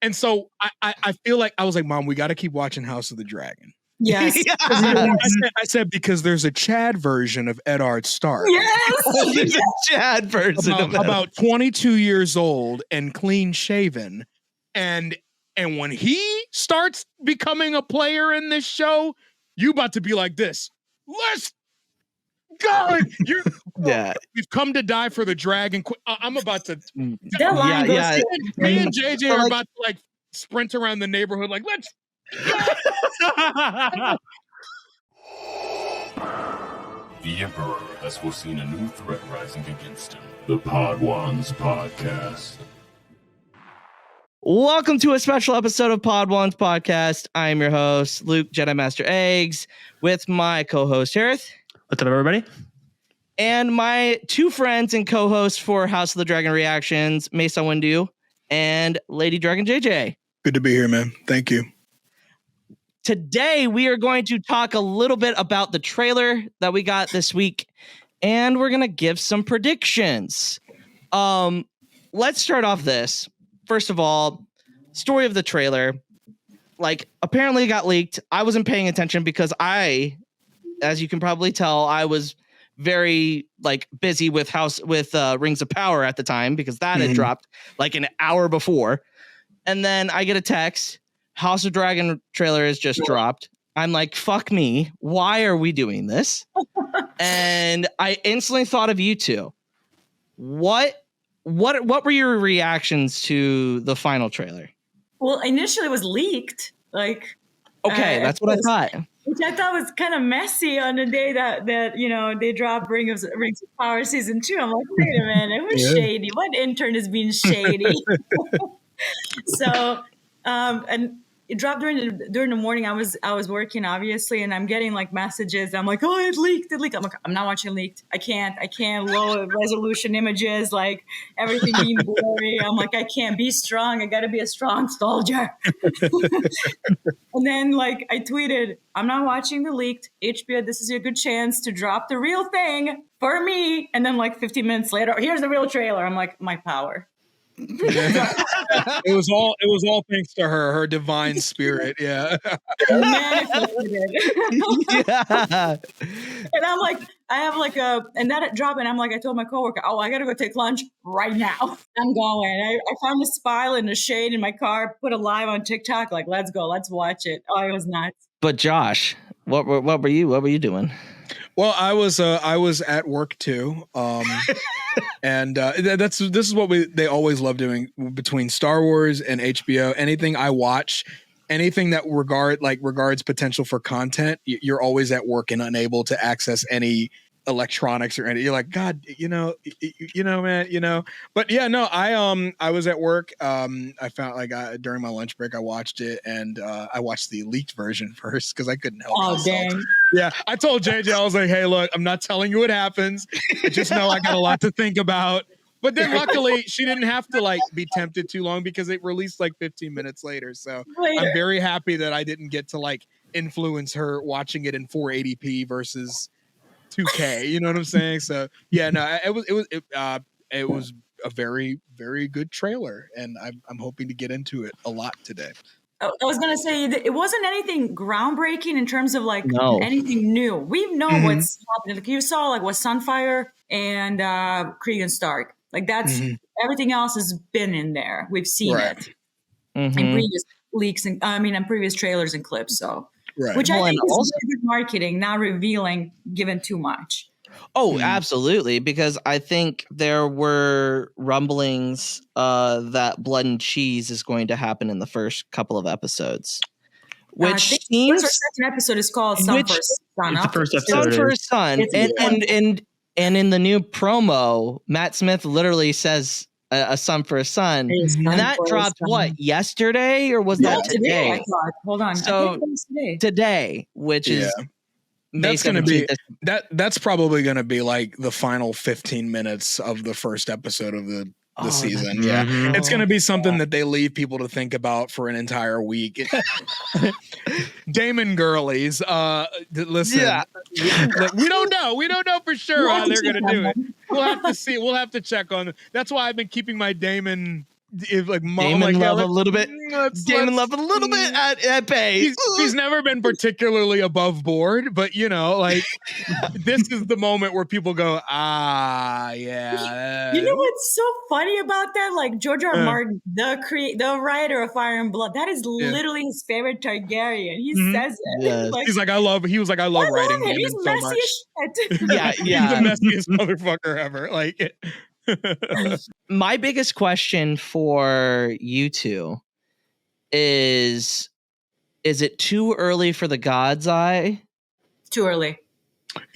And so I feel like I was like, Mom, we got to keep watching House of the Dragon. Yes. I said because there's a Chad version of Eddard Stark. Yes. There's a Chad version about 22 years old and clean shaven, and when he starts becoming a player in this show, you about to be like this. Let's go. We've come to die for the dragon. I'm about to. That line goes. Me and JJ are about to like sprint around the neighborhood like let's. The Emperor has foreseen a new threat rising against him. The Podwans Podcast. Welcome to a special episode of Podwans Podcast. I'm your host, Luke, Jedi Master Eggs, with my co-host, Hereth. What's up, everybody? And my two friends and co-hosts for House of the Dragon Reactions, Maceahwindu and LadyDragonJJ. Good to be here, man. Thank you. Today, we are going to talk a little bit about the trailer that we got this week, and we're going to give some predictions. Let's start off this. First of all, story of the trailer. Like, apparently it got leaked. I wasn't paying attention because as you can probably tell, I was very busy with Rings of Power at the time because that had dropped like an hour before. And then I get a text. House of Dragon trailer has just dropped. I'm like, fuck me. Why are we doing this? And I instantly thought of you two. What were your reactions to the final trailer? Well, initially it was leaked. Okay, that's what I thought. Which I thought was kind of messy on the day that they dropped Rings of Power season 2. I'm like, wait a minute, it was shady. What intern is being shady? So, and it dropped during the morning. I was working obviously, and I'm getting messages. I'm like, oh, it leaked. I'm like, I'm not watching leaked. I can't low resolution images, everything being blurry. I'm like, I can't be strong. I got to be a strong soldier. And then I tweeted, I'm not watching the leaked. HBO, this is your good chance to drop the real thing for me. And then 15 minutes later, here's the real trailer. I'm like, my power. It was all thanks to her divine spirit. Yeah. Manifested it. Yeah. And I'm like, and that dropped, and I'm like, I told my coworker, oh, I gotta go take lunch right now. I'm going. I found a spile in the shade in my car, put it live on TikTok, let's go, let's watch it. Oh, it was nuts. But Josh, what were you doing? Well, I was at work too, and this is what they always love doing between Star Wars and HBO. Anything I watch, anything that regards potential for content, you're always at work and unable to access any electronics or anything. You're like, God, man. But yeah, no, I was at work. I found during my lunch break, I watched it, and I watched the leaked version first because I couldn't help myself. Dang. Yeah, I told JJ, I was like, hey, look, I'm not telling you what happens. I just know I got a lot to think about. But then luckily she didn't have to be tempted too long because it released 15 minutes later. So I'm very happy that I didn't get to influence her watching it in 480p versus 2K. You know what I'm saying? So yeah, no, it was a very, very good trailer, and I'm hoping to get into it a lot today. I was gonna say it wasn't anything groundbreaking in terms of anything new. We know what's happening. You saw what Sunfire and Cregan Stark. That's everything else has been in there. We've seen it in previous leaks and and previous trailers and clips. So, which I think is good marketing, not revealing, given too much. Oh, absolutely. Because I think there were rumblings that Blood and Cheese is going to happen in the first couple of episodes. Which seems the second episode is called Son First Son. The first episode Son First Son. And in the new promo, Matt Smith literally says a son for a son. And that dropped yesterday, or was that today? Hold on. So today, which is that's going to be that's probably going to be the final 15 minutes of the first episode of the season. Yeah. It's going to be something that they leave people to think about for an entire week. Damon girlies, listen, we don't know for sure how they're going to do it. We'll have to see. We'll have to check on it. That's why I've been keeping my Damon if like Damon like, Love yeah, a little bit. Damon Love a little bit at bay. He's never been particularly above board, but you know, like this is the moment where people go, yeah. You know what's so funny about that? Like George R. Martin, the writer of Fire and Blood, that is literally his favorite Targaryen. He says it. Yes. Like, He was like, I love writing him. Daemon He's so messy much. as shit. Yeah, yeah. He's the messiest motherfucker ever. Like, My biggest question for you two is it too early for the God's Eye? Too early.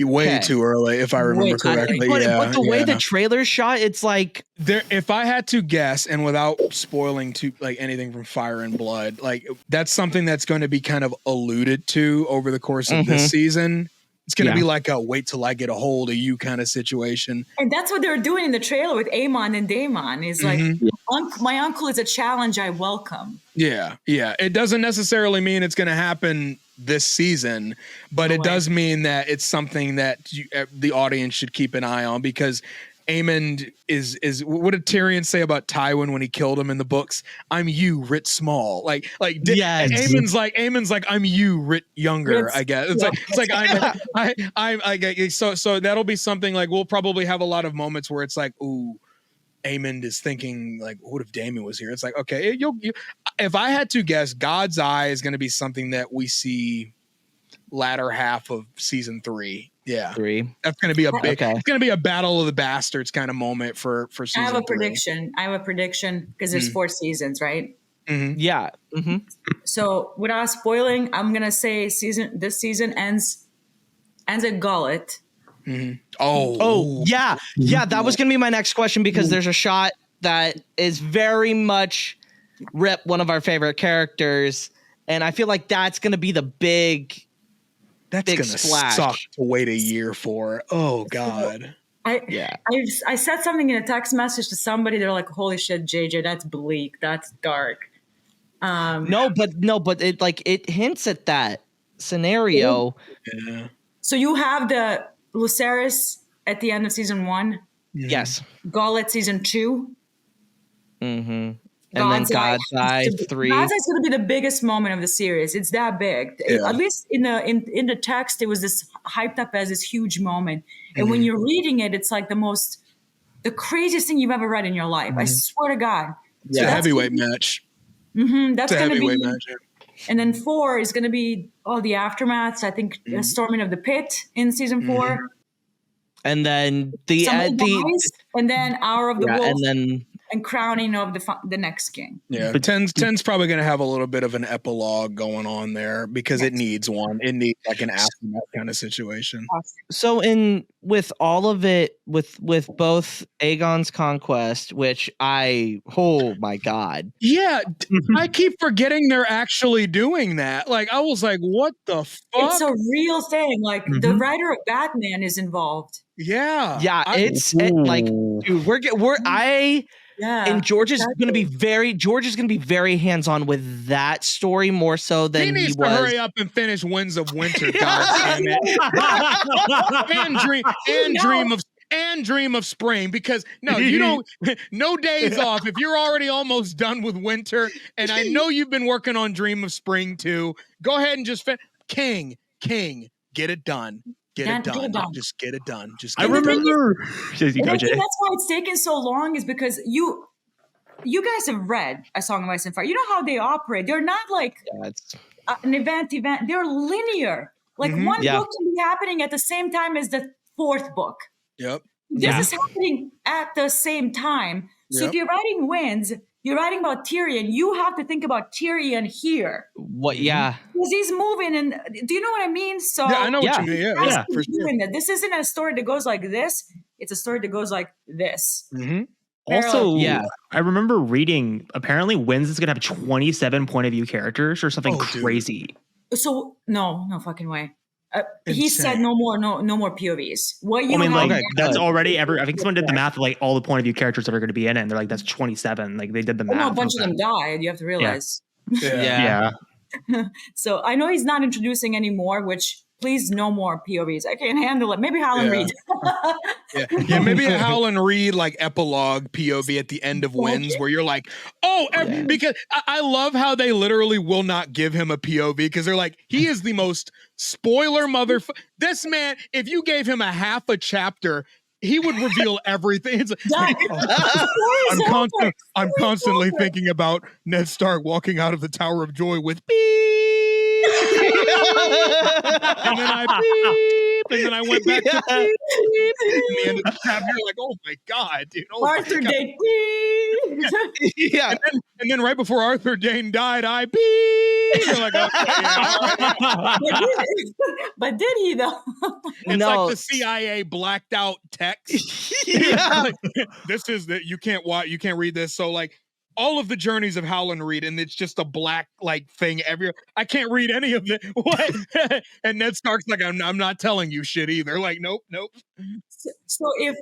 way too early, if I remember correctly. But the way the trailer shot, it's like there. If I had to guess, and without spoiling too like anything from Fire and Blood, like that's something that's going to be kind of alluded to over the course of this season. It's going to be like a wait till I get a hold of you kind of situation. And that's what they're doing in the trailer with Aemond and Daemon. Is like, my uncle is a challenge I welcome. Yeah, yeah. It doesn't necessarily mean it's going to happen this season, but it does mean that it's something that the audience should keep an eye on, because Aemond is what did Tyrion say about Tywin when he killed him in the books? I'm you, writ small. Aemond's like I'm you, writ younger. I guess it's like I'm so that'll be something like we'll probably have a lot of moments where it's like, ooh, Aemond is thinking like, what if Daemon was here? It's like, okay, if I had to guess, God's Eye is going to be something that we see latter half of season 3. Yeah, 3. That's going to be a big. It's going to be a Battle of the Bastards kind of moment for season 3. I have a prediction because there's 4 seasons, right? Yeah. So without spoiling, I'm gonna say this season ends at Gullet. Oh yeah. That was gonna be my next question, because there's a shot that is very much Rip, one of our favorite characters, and I feel like that's gonna be the big. That's big gonna splash. Suck to wait a year for. Oh God. I said something in a text message to somebody. They're like, "Holy shit, JJ, that's bleak. That's dark." No, but it hints at that scenario. Yeah. So you have the Lucerys at the end of season 1. Yes. Gullet season 2. And then God's Eye 3. God's Eye is going to be the biggest moment of the series. It's that big. At least in the text, it was this hyped up as this huge moment. And when you're reading it, it's like the craziest thing you've ever read in your life. I swear to God. It's a heavyweight match. That's going to be. Match. And then 4 is going to be all the aftermaths. I think the storming of the pit in season 4. And then and then Hour of the Wolf. And crowning of the next king. Yeah, but 10's probably going to have a little bit of an epilogue going on there, because it needs one. It needs like an aftermath kind of situation. So with all of it, with both Aegon's Conquest, which oh my God. Yeah, I keep forgetting they're actually doing that. Like, I was like, what the fuck? It's a real thing. Like, the writer of Batman is involved. Yeah. Yeah, dude, and George is going to be very hands-on with that story, more so than he needs to hurry up and finish Winds of Winter. God damn it! and dream of spring, because you don't no days off if you're already almost done with winter, and I know you've been working on Dream of Spring too. Go ahead and just King, get it done. Get it done. Just get it done. I remember. That's why it's taken so long, is because you guys have read A Song of Ice and Fire. You know how they operate. They're not like an event. They're linear. Like one book can be happening at the same time as the 4th book. Yep. This is happening at the same time. So if you're writing Winds, you're writing about Tyrion, you have to think about Tyrion here. Yeah. Because he's moving, and do you know what I mean? So I know what you mean. Yeah, for sure. This isn't a story that goes like this. It's a story that goes like this. Also, I remember reading, apparently Winds is going to have 27 point of view characters or something crazy. So no fucking way. He said no more POVs. That's already I think someone did the math of like all the point of view characters that are going to be in it, and they're like, that's 27. Like, they did the math. No, a bunch of them died. You have to realize. Yeah. So I know he's not introducing any more, which please, no more POVs. I can't handle it. Maybe Howland Reed. Yeah, maybe a Howland Reed like epilogue POV at the end of Wins, where you're like, because I love how they literally will not give him a POV because they're like, he is the most spoiler motherfucker. This man, if you gave him a half a chapter, he would reveal everything. It's like, I'm constantly thinking about Ned Stark walking out of the Tower of Joy with beep, and then I beep, and then I went back to beep, and the end of the chapter, you're like, oh my god, dude! Oh Arthur Dane. Yeah. And then right before Arthur Dane died, I beep. You're like, but did he though? It's like the CIA blacked out text. Like, this is that you can't read this. So like all of the journeys of Howland Reed, and it's just a black like thing everywhere. I can't read any of it. What? And Ned Stark's like, I'm not telling you shit either. Like, nope. So if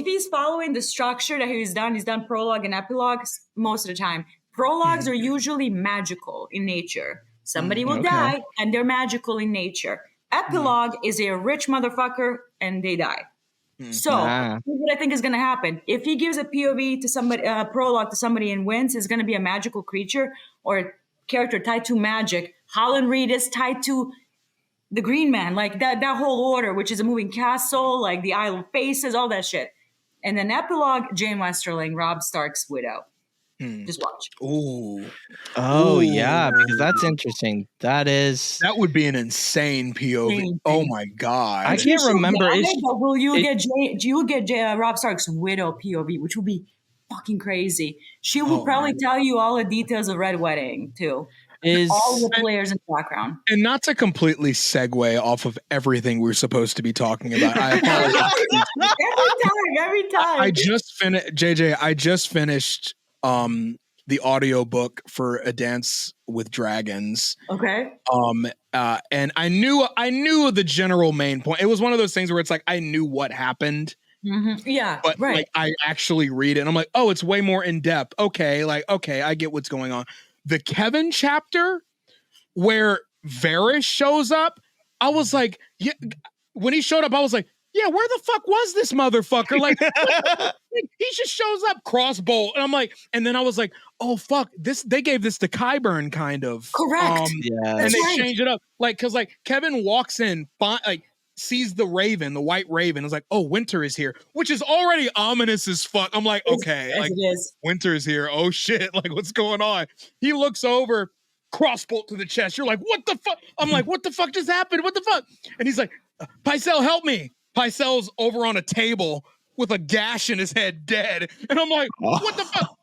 he's following the structure that he's done prologue and epilogues most of the time. Prologues are usually magical in nature. Somebody will die and they're magical in nature. Epilogue is a rich motherfucker and they die. So what I think is going to happen, if he gives a POV to somebody, prologue to somebody and wins, it's going to be a magical creature or a character tied to magic. Howland Reed is tied to the Green Man, like that whole order, which is a moving castle, like the Isle of Faces, all that shit. And then epilogue, Jane Westerling, Robb Stark's widow. Just watch. Oh yeah, because that's interesting. That would be an insane POV. Oh my god! I can't remember. You'll get Robb Stark's widow POV, which will be fucking crazy. She will probably tell you all the details of Red Wedding too. All the players in the background. And not to completely segue off of everything we're supposed to be talking about. I apologize. every time. I just finished, JJ. I just finished the audiobook for A Dance with Dragons. Okay. And I knew the general main point. It was one of those things where it's like I knew what happened. Yeah. But like I actually read it and I'm like, oh, it's way more in depth. Okay, I get what's going on. The Kevan chapter where Varys shows up, I was like, yeah, when he showed up, I was like, yeah, where the fuck was this motherfucker? Like, he just shows up crossbow. And I'm like, and then I was like, oh, fuck, they gave this to Qyburn kind of. Correct. And they changed it up. Like, because like Kevan walks in, sees the raven, the white raven. Is like, oh, winter is here, which is already ominous as fuck. I'm like, okay, like winter is here. Oh shit, like what's going on? He looks over, crossbolt to the chest. You're like, what the fuck? I'm like, what the fuck just happened? What the fuck? And he's like, Pycelle, help me. Pycelle's over on a table with a gash in his head, dead. And I'm like, what the fuck?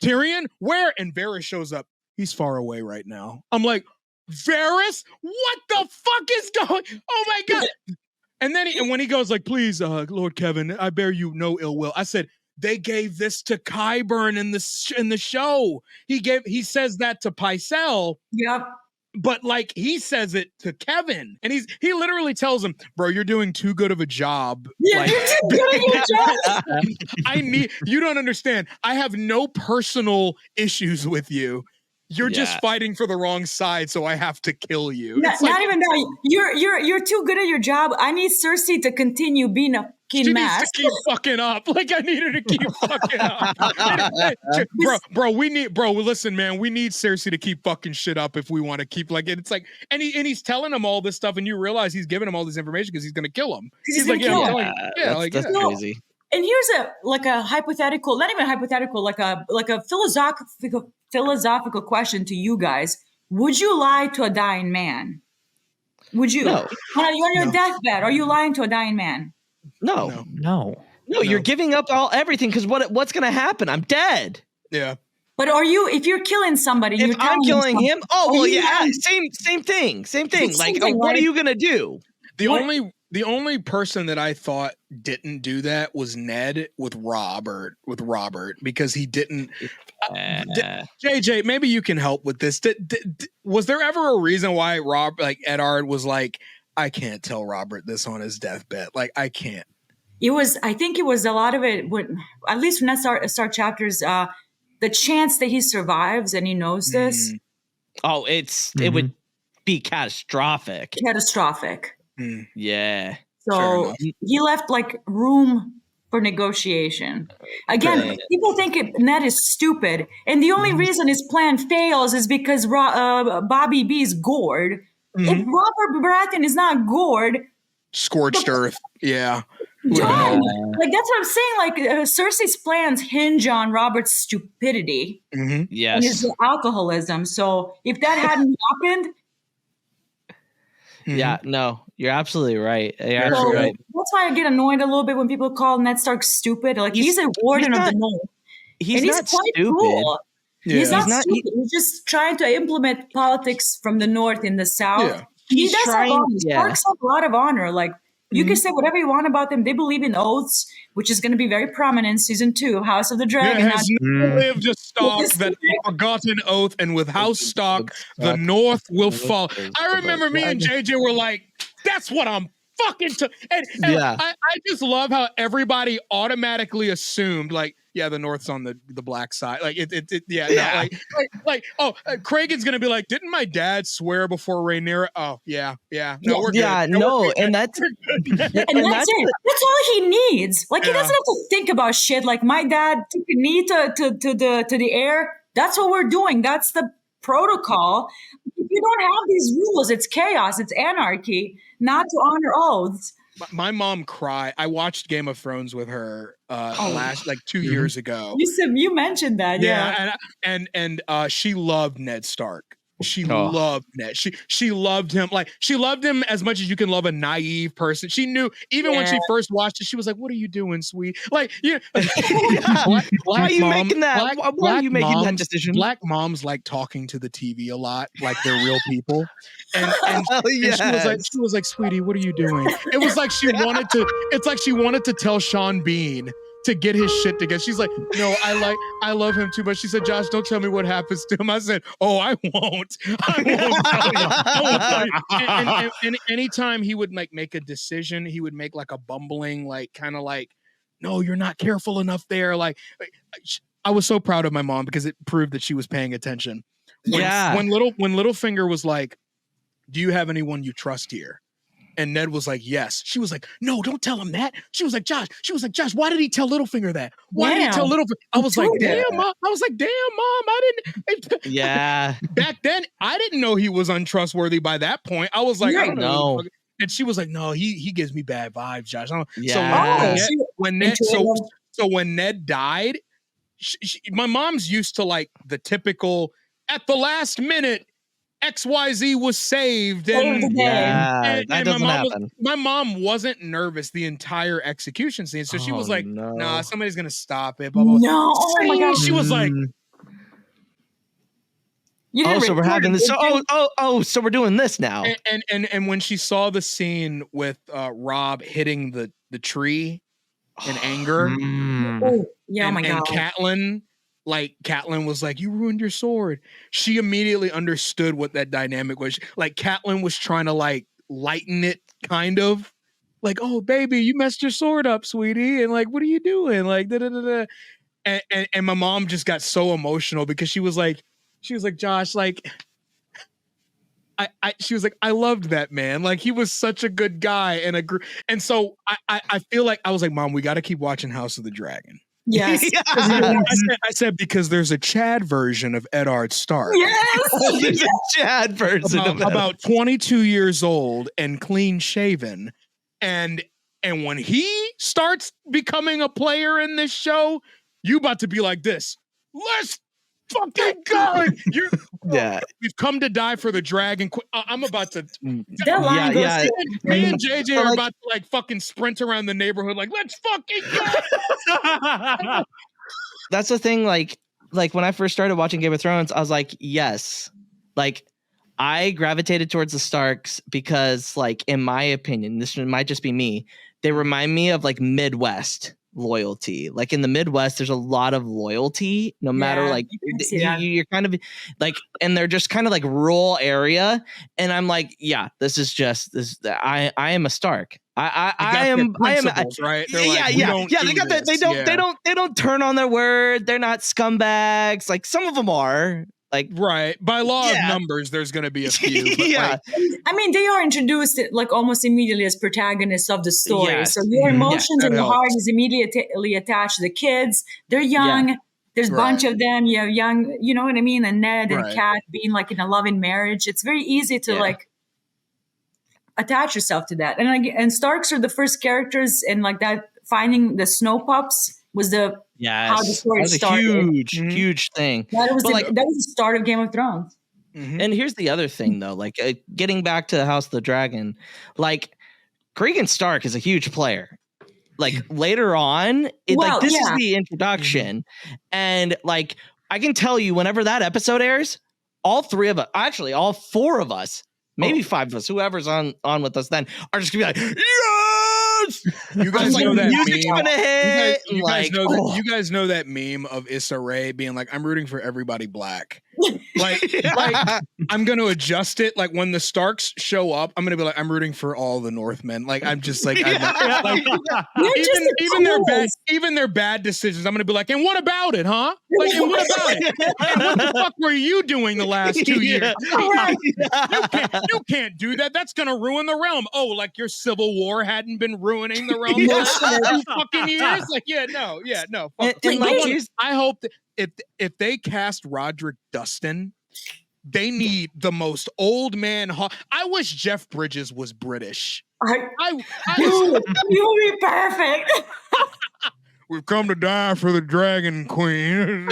Tyrion, where? And Varys shows up. He's far away right now. I'm like, Varys, what the fuck is going? Oh my god! And then when he goes like, "Please, Lord Kevan, I bear you no ill will." I said they gave this to Qyburn in the show. He says that to Pycelle. Yep. But like he says it to Kevan, and he literally tells him, "Bro, you're doing too good of a job. Yeah, like, you're too good at your job. You don't understand. I have no personal issues with you. You're just fighting for the wrong side, so I have to kill you." Not even that. You're too good at your job. I need Cersei to continue being a fucking mess. Needs to keep fucking up. Like I need her to keep fucking up. Listen, man, we need Cersei to keep fucking shit up if we want to keep like it. It's like, and he's telling him all this stuff, and you realize he's giving him all this information because he's gonna kill him. He's like, that's crazy. And here's a hypothetical, not even hypothetical, like a philosophical question to you guys. Would you lie to a dying man? Would you? No. When you're on your deathbed, are you lying to a dying man? No. No, you're giving up everything because what's going to happen? I'm dead. Yeah. But are you, if you're killing somebody, if I'm killing him? Oh, well, yeah, same thing. Like, what are you going to do? The only person that I thought didn't do that was Ned with Robert, because he didn't. JJ, maybe you can help with this. Was there ever a reason why Eddard was like, I can't tell Robert this on his deathbed? Like, I can't. I think it was a lot of it, at least from Ned Stark chapters, the chance that he survives and he knows this. Oh, it would be catastrophic. Catastrophic. Yeah. So he left like room for negotiation. Again, people think Ned is stupid, and the only reason his plan fails is because Bobby B is gored. If Robert Baratheon is not gored, scorched earth. Yeah. Done. Like that's what I'm saying. Like Cersei's plans hinge on Robert's stupidity and his alcoholism. So if that hadn't happened, yeah, no, you're absolutely right. You're absolutely right. That's why I get annoyed a little bit when people call Ned Stark stupid. Like he's a warden of the North. He's not quite stupid. cool. Yeah. He's not stupid. He's just trying to implement politics from the North in the South. Yeah. He does have honor. Starks have a lot of honor. Like you can say whatever you want about them. They believe in oaths, which is going to be very prominent in season 2 of House of the Dragon. There has never lived a Stark that a forgotten oath, and with House Stark, the North will fall. I remember me and JJ were like, "That's what I'm fucking." I just love how everybody automatically assumed, like, yeah, the North's on the black side. Like Cregan's gonna be like, didn't my dad swear before Rhaenyra? Oh yeah, no, we're good. Yeah, no, and that's and that's it. That's all he needs. Like he doesn't have to think about shit. Like my dad took a knee to the air. That's what we're doing. That's the protocol. If you don't have these rules, it's chaos. It's anarchy. Not to honor oaths. My mom cried. I watched Game of Thrones with her last 2 years ago. You mentioned that, and she loved Ned Stark. She loved Ned. She loved him. Like she loved him as much as you can love a naive person. She knew even when she first watched it, she was like, "What are you doing, sweet?" Like, why are you making that? Why are you making that decision? Black moms like talking to the TV a lot, like they're real people. And she was like, "Sweetie, what are you doing?" It was like she wanted to. It's like she wanted to tell Sean Bean to get his shit together. She's like, "No, I love him too much." She said, "Josh, don't tell me what happens to him." I said, "Oh, I won't tell you." And anytime he would make a decision, he would make like a bumbling, "No, you're not careful enough there." Like I was so proud of my mom because it proved that she was paying attention. When Littlefinger was like, "Do you have anyone you trust here?" And Ned was like, "Yes." She was like, "No, don't tell him that." She was like, Josh, why did he tell Littlefinger that? Why did he tell Littlefinger? I was like, damn, Mom. I didn't. Yeah. Back then, I didn't know he was untrustworthy by that point. I was like, I don't know. And she was like, "No, he gives me bad vibes, Josh." So when Ned died, my mom's used to like the typical at the last minute, XYZ was saved, and that doesn't happen. My mom wasn't nervous the entire execution scene, so she was like, "Nah, somebody's gonna stop it." Blah, blah, blah. No, oh my gosh, she was like, so we're having this. So we're doing this now. And when she saw the scene with Rob hitting the tree in anger, oh my god, and Catelyn was like, "You ruined your sword." She immediately understood what that dynamic was. Like Catelyn was trying to like lighten it, kind of like, "Oh baby, you messed your sword up, sweetie," and like, "What are you doing?" Like da da da da. And my mom just got so emotional because she was like, "Josh, like." She was like, "I loved that man. Like he was such a good guy." And so I feel like I was like, "Mom, we got to keep watching House of the Dragon." Yes. I said because there's a Chad version of Eddard Stark. Yes. There's a Chad version about 22 years old and clean shaven. And when he starts becoming a player in this show, you about to be like this. Let's fucking go. We've come to die for the dragon. I'm about to. That line goes. Me and JJ are about to like fucking sprint around the neighborhood. Like, let's fucking go. That's the thing. Like when I first started watching Game of Thrones, I was like, yes. Like I gravitated towards the Starks because, like, in my opinion, this might just be me. They remind me of like Midwest loyalty. Like in the Midwest, there's a lot of loyalty, no matter like you're kind of like, and they're just kind of like rural area. And I'm like, yeah, this is just this. I am a Stark. I am right. They don't turn on their word. They're not scumbags. Like some of them are. Like, right. By law of Yeah. numbers, there's going to be a few. But yeah. like, I mean, they are introduced like almost immediately as protagonists of the story. Yes. So your Mhm. emotions Yeah, and that your heart helps. is immediately attached to the kids. They're young. There's a bunch Right. of them. You have young, you know what I mean? And Ned and Right. Kat being like in a loving marriage. It's very easy to Yeah. like attach yourself to that. And Starks are the first characters, and like that finding the snow pups was the how the Yes. story That was a started. huge thing. That was But, like, that was the start of Game of Thrones. Mhm. and here's the other thing, though, like getting back to House of the Dragon, like Cregan Stark is a huge player. Like later on, Well, like this is yeah. the introduction, and like I can tell you, whenever that episode airs, all three of us, actually all four of us, maybe five of us, whoever's on with us then, are just gonna be like, yes! You guys Just, like, know that music's meme. gonna hit. You guys like, know that. oh. You guys know that meme of Issa Rae being like, "I'm rooting for everybody black." like I'm gonna adjust it. Like when the Starks show up, I'm gonna be like, I'm rooting for all the Northmen. Like I'm just like, I'm not, like even their bad decisions. I'm gonna be like, and what about it, huh? Like, and what about it? And what the fuck were you doing the last 2 years? You can't do that. That's gonna ruin the realm. Oh, like your civil war hadn't been ruining the realm the last 2 fucking years. Like, no. Fuck. And like, here's I hope that if they cast Roderick Dustin, they need the most old man. I wish Jeff Bridges was British. Dude, you will be perfect. We've come to die for the Dragon Queen.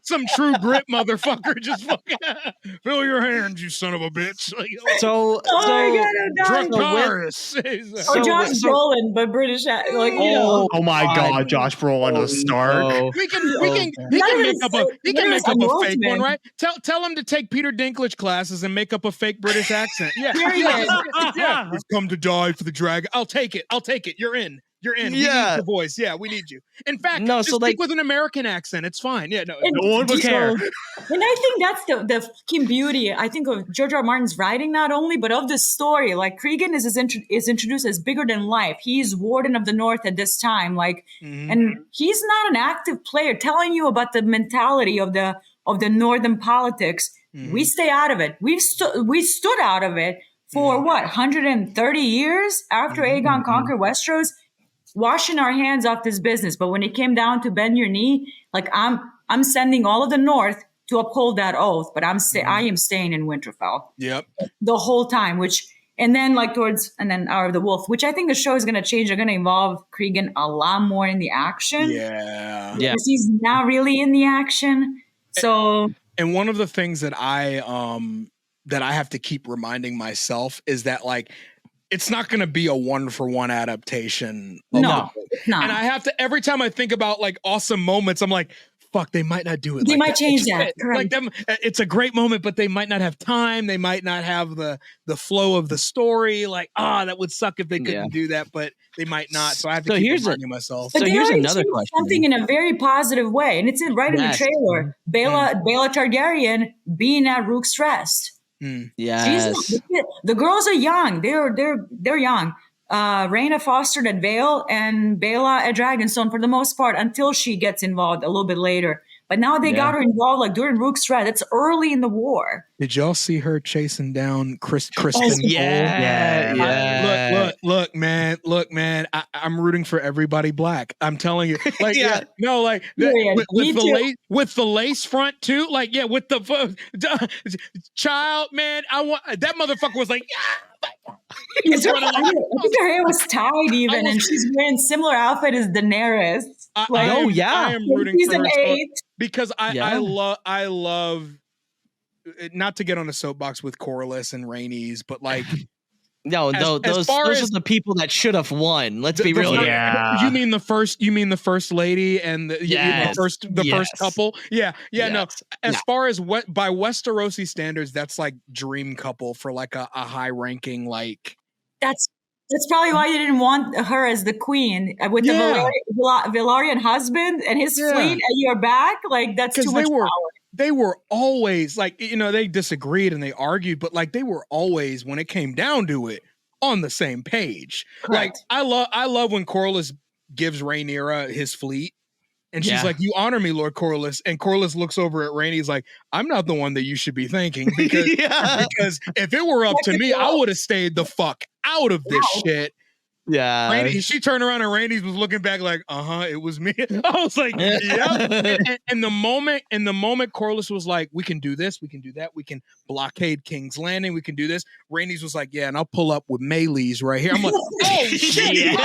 some true Brit motherfucker just fucking fill your hands, you son of a bitch. Like, so Dracarys. Or Josh Brolin, but British, like you know. Oh my God, Josh Brolin as Stark. He can make up a fake one, right? Tell him to take Peter Dinklage classes and make up a fake British accent. Yeah. We've come to die for the dragon. I'll take it. You're in. We need your voice. Yeah, we need you. In fact, just speak with an American accent. It's fine. Yeah, no one would care. And I think that's the fucking beauty, I think, of George R. Martin's writing, not only, but of the story. Like, Cregan is introduced as bigger than life. He's Warden of the North at this time. Like, and he's not an active player telling you about the mentality of the Northern politics. We stay out of it. We stood out of it for 130 years after Aegon conquered Westeros, washing our hands off this business. But when it came down to bend your knee, like I'm sending all of the North to uphold that oath, but I am staying in Winterfell. Yep. The whole time, and then Hour of the Wolf, which I think the show is going to change. They're going to involve Cregan a lot more in the action. Yeah. Because he's not really in the action. So. And one of the things that I have to keep reminding myself is that, like, it's not going to be a 1-for-1 adaptation. No, it's not. And I have to, every time I think about like awesome moments, I'm like, fuck, they might not do it. They like might that. change that. Like them, it's a great moment, but they might not have time. They might not have the flow of the story. Like, that would suck if they couldn't do that, but they might not. So I have to keep reminding myself. But so here's another question. Something in a very positive way, and it's right in the trailer. Baela Targaryen being at Rook's Rest. Yes. The girls are young. They're young. Rhaenyra fostered at Vale and Baela at Dragonstone for the most part until she gets involved a little bit later. But now they got her involved like during Rook's Rest. That's early in the war. Did y'all see her chasing down Kristen? Yeah. Look, man. I'm rooting for everybody black. I'm telling you. Like, with the lace front too. Like, with the child, man. I want that motherfucker was like, I think her hair was tied even, and she's wearing similar outfit as Daenerys. I am rooting for her because I love not to get on a soapbox with Corlys and Rhaenys, but like those are the people that should have won. Let's be real. You mean the first lady and the first couple? Yeah. No. As far as by Westerosi standards, that's like dream couple for like a high ranking like. That's probably why you didn't want her as the queen with the Velaryon husband and his fleet at your back. Like, that's too much power. They were always like, they disagreed and they argued, but like they were always, when it came down to it, on the same page. Correct. Like I love when Corlys gives Rhaenyra his fleet. And she's like, you honor me, Lord Corlys. And Corlys looks over at Rhaenys like, I'm not the one that you should be thanking. Because if it were up to me, I would have stayed the fuck out of this shit. Yeah. Rhaenys, she turned around and Rhaenys was looking back like, it was me. I was like, yeah. And the moment Corlys was like, we can do this, we can do that, we can blockade King's Landing, we can do this. Rhaenys was like, yeah, and I'll pull up with melees right here. I'm like, oh shit.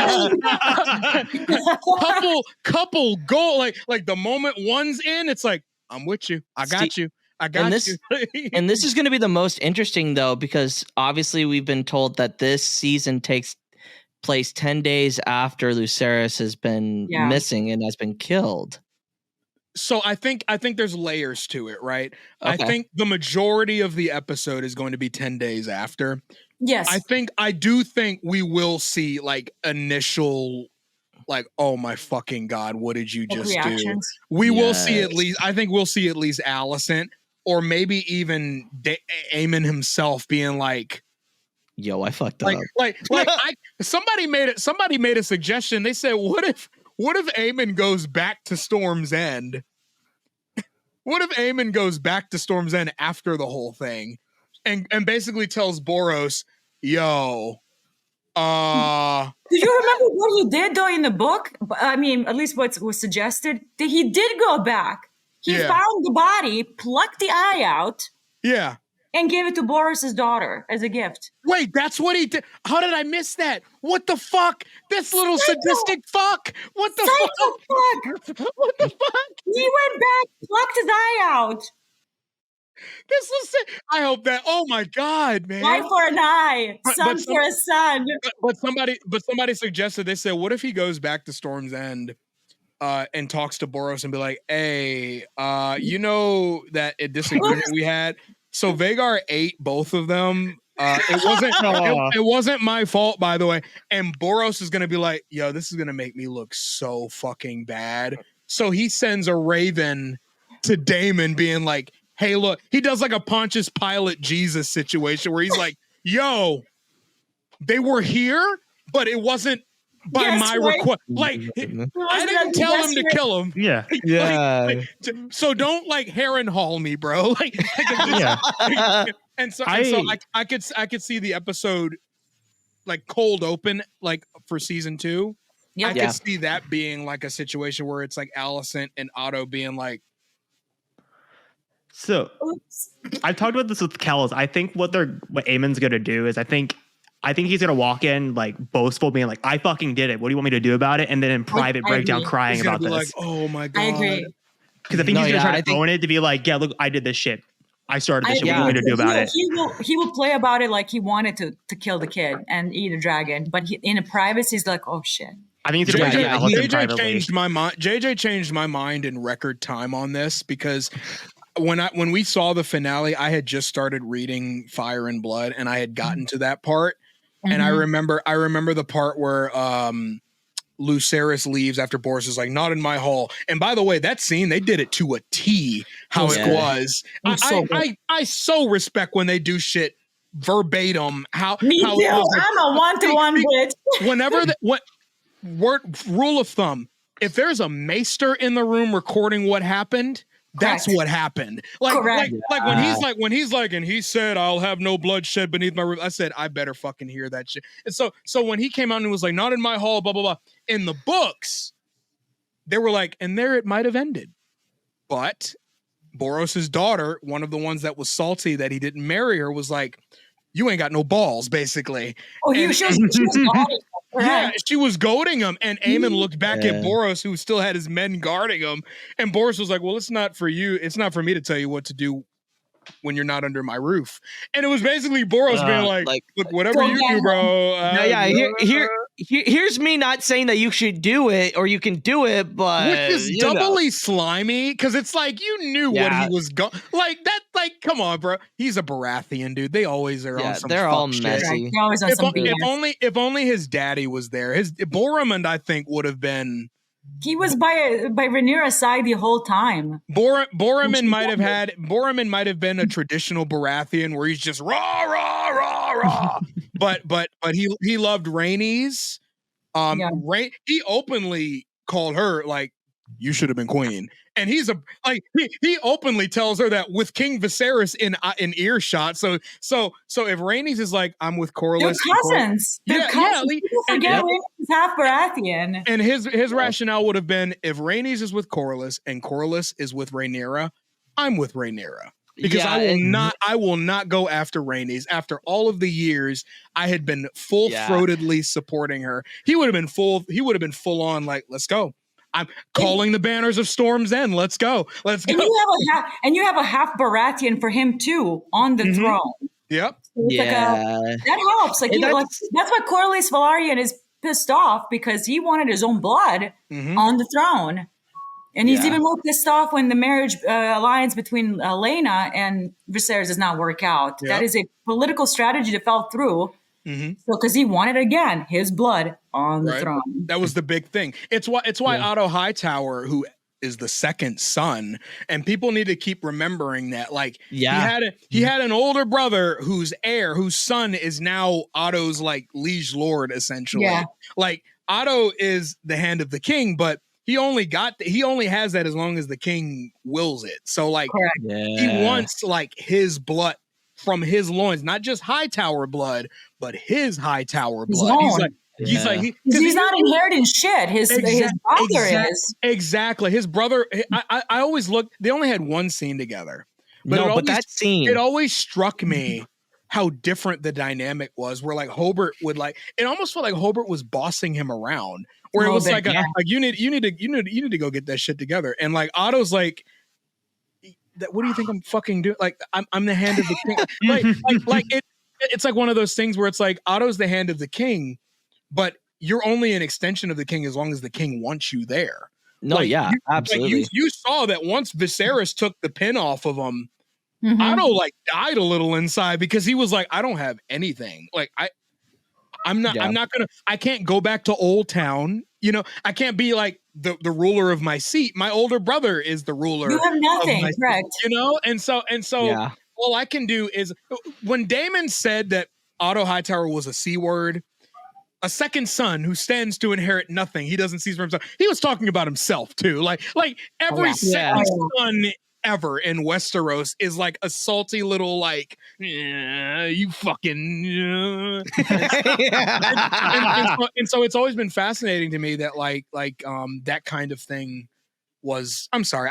couple goal. Like the moment one's in, it's like, I'm with you. I got you. And this is going to be the most interesting though, because obviously we've been told that this season takes place 10 days after Lucerys has been missing and has been killed. So I think there's layers to it, right? Okay. I think the majority of the episode is going to be 10 days after. Yes. I do think we will see like initial like, oh my fucking God, what did you just do? We will see at least, I think we'll see at least Alicent or maybe even Aemond himself being like, yo, I fucked up. Somebody made a suggestion. They said, what if Aemond goes back to Storm's End? What if Aemond goes back to Storm's End after the whole thing and basically tells Boros, yo, do you remember what he did though in the book? I mean, at least what was suggested, that he did go back. He found the body, plucked the eye out. Yeah. And gave it to Boros's daughter as a gift. Wait, that's what he did. How did I miss that? What the fuck? This little sadistic fuck. What the fuck? What the fuck? He went back, plucked his eye out. This was sick. I hope that. Oh my God, man. Eye for an eye, son for a son. But somebody suggested. They said, what if he goes back to Storm's End? And talks to Boros and be like, hey, you know that disagreement we had? So Vhagar ate both of them. It wasn't my fault, by the way. And Boros is gonna be like, yo, this is gonna make me look so fucking bad. So he sends a raven to Daemon being like, hey, look, he does like a Pontius Pilate Jesus situation where he's like, yo, they were here, but it wasn't by my request. Like, I didn't tell him to kill him. Yeah. So don't like Heron Hall me, bro. Like, and so I could see the episode like cold open, like for season 2. Yeah. I could see that being like a situation where it's like Alicent and Otto being like. So I've talked about this with Kells. I think what Aemon's gonna do is I think he's gonna walk in like boastful, being like, "I fucking did it. What do you want me to do about it?" And then in private breakdown, crying about this. Like, oh my God! I agree. Because I think he's gonna try to own it to be like, "Yeah, look, I did this shit. I started this shit. What do you want me to do about it?" He will play about it like he wanted to kill the kid and eat a dragon, but in a privacy, he's like, "Oh shit." I think he's JJ changed my mind. JJ changed my mind in record time on this because. When we saw the finale, I had just started reading Fire and Blood, and I had gotten to that part. And I remember the part where Lucerys leaves after Boros is like, not in my hall. And by the way, that scene, they did it to a T how it was. I so respect when they do shit verbatim. Me too. I'm a one-to-one bitch. Rule of thumb, if there's a maester in the room recording what happened, that's what happened. Like when he's like, and he said, I'll have no bloodshed beneath my roof. I said, I better fucking hear that shit. And so when he came out and was like, not in my hall, blah, blah, blah. In the books, they were like, and there it might have ended. But Boros's daughter, one of the ones that was salty that he didn't marry her, was like, you ain't got no balls, basically. Oh, she was yeah, she was goading him, and Aemond looked back at Boros, who still had his men guarding him, and Boros was like, well, it's not for you. It's not for me to tell you what to do when you're not under my roof. And it was basically Boros being like, look, whatever you do, bro. Here's me not saying that you should do it or you can do it, but which is doubly slimy because it's like you knew what he was going like that. Like, come on, bro. He's a Baratheon, dude. They always are on some. They're all shit. messy. They're always on some BS. If only his daddy was there. His Boromund, I think, would have been. He was by Rhaenyra's side the whole time. Boromund might have been a traditional Baratheon where he's just rah rah rah rah. but he loved Rhaenys. He openly called her like you should have been queen. And he's he openly tells her that with King Viserys in earshot. So if Rhaenys is like, I'm with Corlys, they're cousins. They're cousins. People forget Rhaenys is half Baratheon. And his rationale would have been, if Rhaenys is with Corlys and Corlys is with Rhaenyra, I'm with Rhaenyra. Because I will not go after Rhaenys. After all of the years I had been full-throatedly supporting her, he would have been full on like, let's go. I'm calling the banners of Storm's End. Let's go. Let's go. And you have a half Baratheon for him too on the throne. Yep. So that helps. Like, that's why Corlys Velaryon is pissed off, because he wanted his own blood on the throne. And he's even more pissed off when the marriage alliance between Laena and Viserys does not work out. Yep. That is a political strategy that fell through. So because he wanted, again, his blood on the throne. That was the big thing. It's why Otto Hightower, who is the second son, and people need to keep remembering that, like, he had an older brother whose son is now Otto's like liege lord, essentially. Yeah. Like, Otto is the hand of the king, but he only has that as long as the king wills it. So like he wants like his blood from his loins, not just Hightower blood, but his Hightower blood. He's not inheriting shit. His brother is. Exactly. His brother, I always looked, they only had one scene together. But that scene, it always struck me how different the dynamic was, where like Hobart would it almost felt like Hobart was bossing him around, where it was like you need to go get that shit together. And like Otto's like, what do you think I'm fucking doing? Like, I'm the hand of the king. It's like one of those things where it's like Otto's the hand of the king, but you're only an extension of the king as long as the king wants you there. No, absolutely. You saw that once Viserys took the pin off of him, Otto like died a little inside, because he was like, I don't have anything. Like I can't go back to Old Town. You know, I can't be like the ruler of my seat. My older brother is the ruler. You have nothing, correct? You know, and so all I can do is, when Daemon said that Otto Hightower was a C word, a second son who stands to inherit nothing, he doesn't seize for himself. He was talking about himself too. Like every second son ever in Westeros is like a salty little like, you fucking and so it's always been fascinating to me that like that kind of thing was, I'm sorry,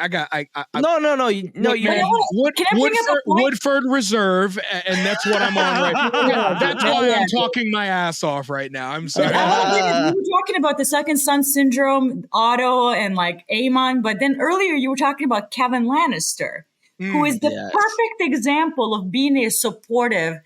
Woodford Reserve, and that's what I'm on right now. That's why I'm talking my ass off right now. I'm sorry. We were talking about the second son syndrome, Otto, and like Aemond, but then earlier you were talking about Kevan Lannister, who is the perfect example of being a supportive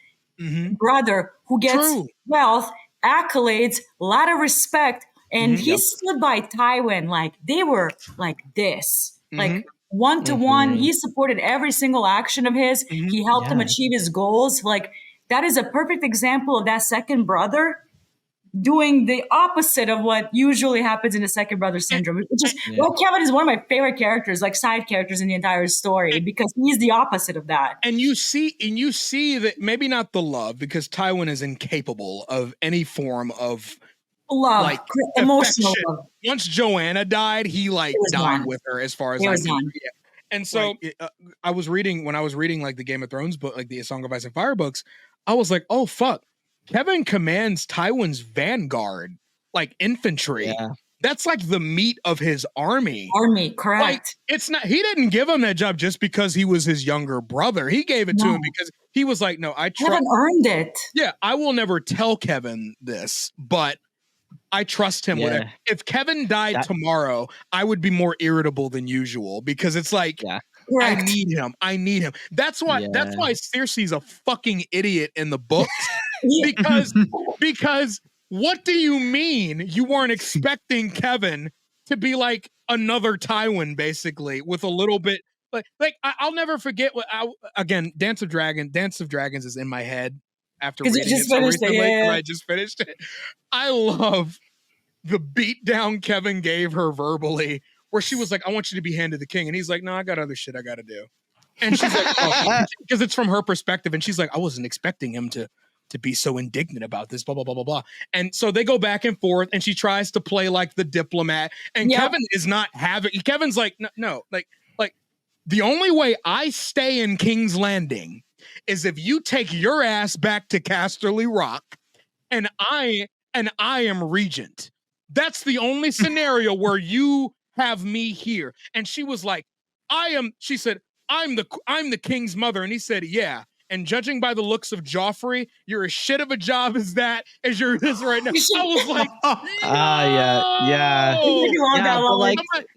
brother who gets wealth, accolades, a lot of respect. And he stood by Tywin like they were like this, like 1-to-1. He supported every single action of his. He helped him achieve his goals. Like, that is a perfect example of that second brother doing the opposite of what usually happens in the second brother syndrome. It's just, Kevan is one of my favorite characters, like side characters in the entire story, because he's the opposite of that. And you see that, maybe not the love, because Tywin is incapable of any form of love, like emotional love. Once Joanna died, he died with her, as far as I know. And so I was reading like the Game of Thrones book, like the Song of Ice and Fire books, I was like, oh fuck, Kevan commands Tywin's vanguard, like infantry. Yeah. That's like the meat of his army. Correct. Like, it's not, he didn't give him that job just because he was his younger brother. He gave it to him because he was like, no, Kevan earned it. Yeah, I will never tell Kevan this, but I trust him. Whatever. If Kevan died tomorrow, I would be more irritable than usual, because it's like, I need him. That's why Cersei's a fucking idiot in the books, because what do you mean you weren't expecting Kevan to be like another Tywin, basically, with a little bit like I'll never forget again, Dance of Dragons is in my head after reading it so recently. I just finished it. I love the beatdown Kevan gave her verbally, where she was like, I want you to be hand to the king. And he's like, no, I got other shit I got to do. And she's like, because it's from her perspective. And she's like, I wasn't expecting him to to be so indignant about this, blah, blah, blah, blah, blah. And so they go back and forth, and she tries to play like the diplomat, and Kevin is not having, Kevin's like, no, like the only way I stay in King's Landing is if you take your ass back to Casterly Rock and I am regent. That's the only scenario where you have me here. And she was like, she said, I'm the king's mother. And he said, yeah. And judging by the looks of Joffrey, you're as shit of a job as you're this right now. I was like, yeah.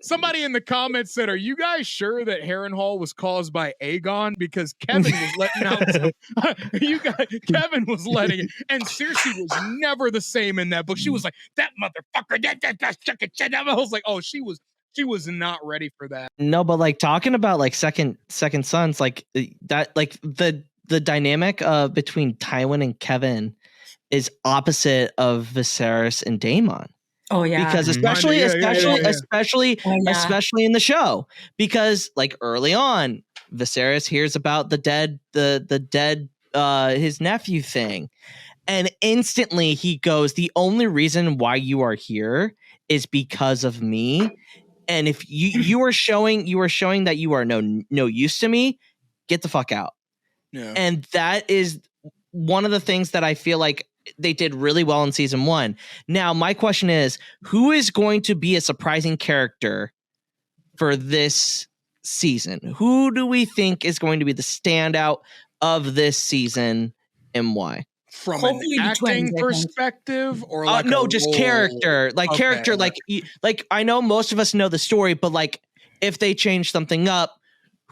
Somebody in the comments said, are you guys sure that Harrenhal was caused by Aegon? Because Kevin was letting out Kevin was letting it. And Cersei was never the same in that book. She was like, that motherfucker, that I was like, oh, she was not ready for that. No, but like talking about like second sons, like that, like the dynamic between Tywin and Kevan is opposite of Viserys and Daemon. Oh yeah, because especially in the show, because like early on, Viserys hears about the dead his nephew thing, and instantly he goes, "The only reason why you are here is because of me." And if you are showing that you are no use to me, get the fuck out. Yeah. And that is one of the things that I feel like they did really well in season 1. Now, my question is, who is going to be a surprising character for this season? Who do we think is going to be the standout of this season, and why? From an acting perspective, or like no, just character, like character, like I know most of us know the story, but like if they change something up,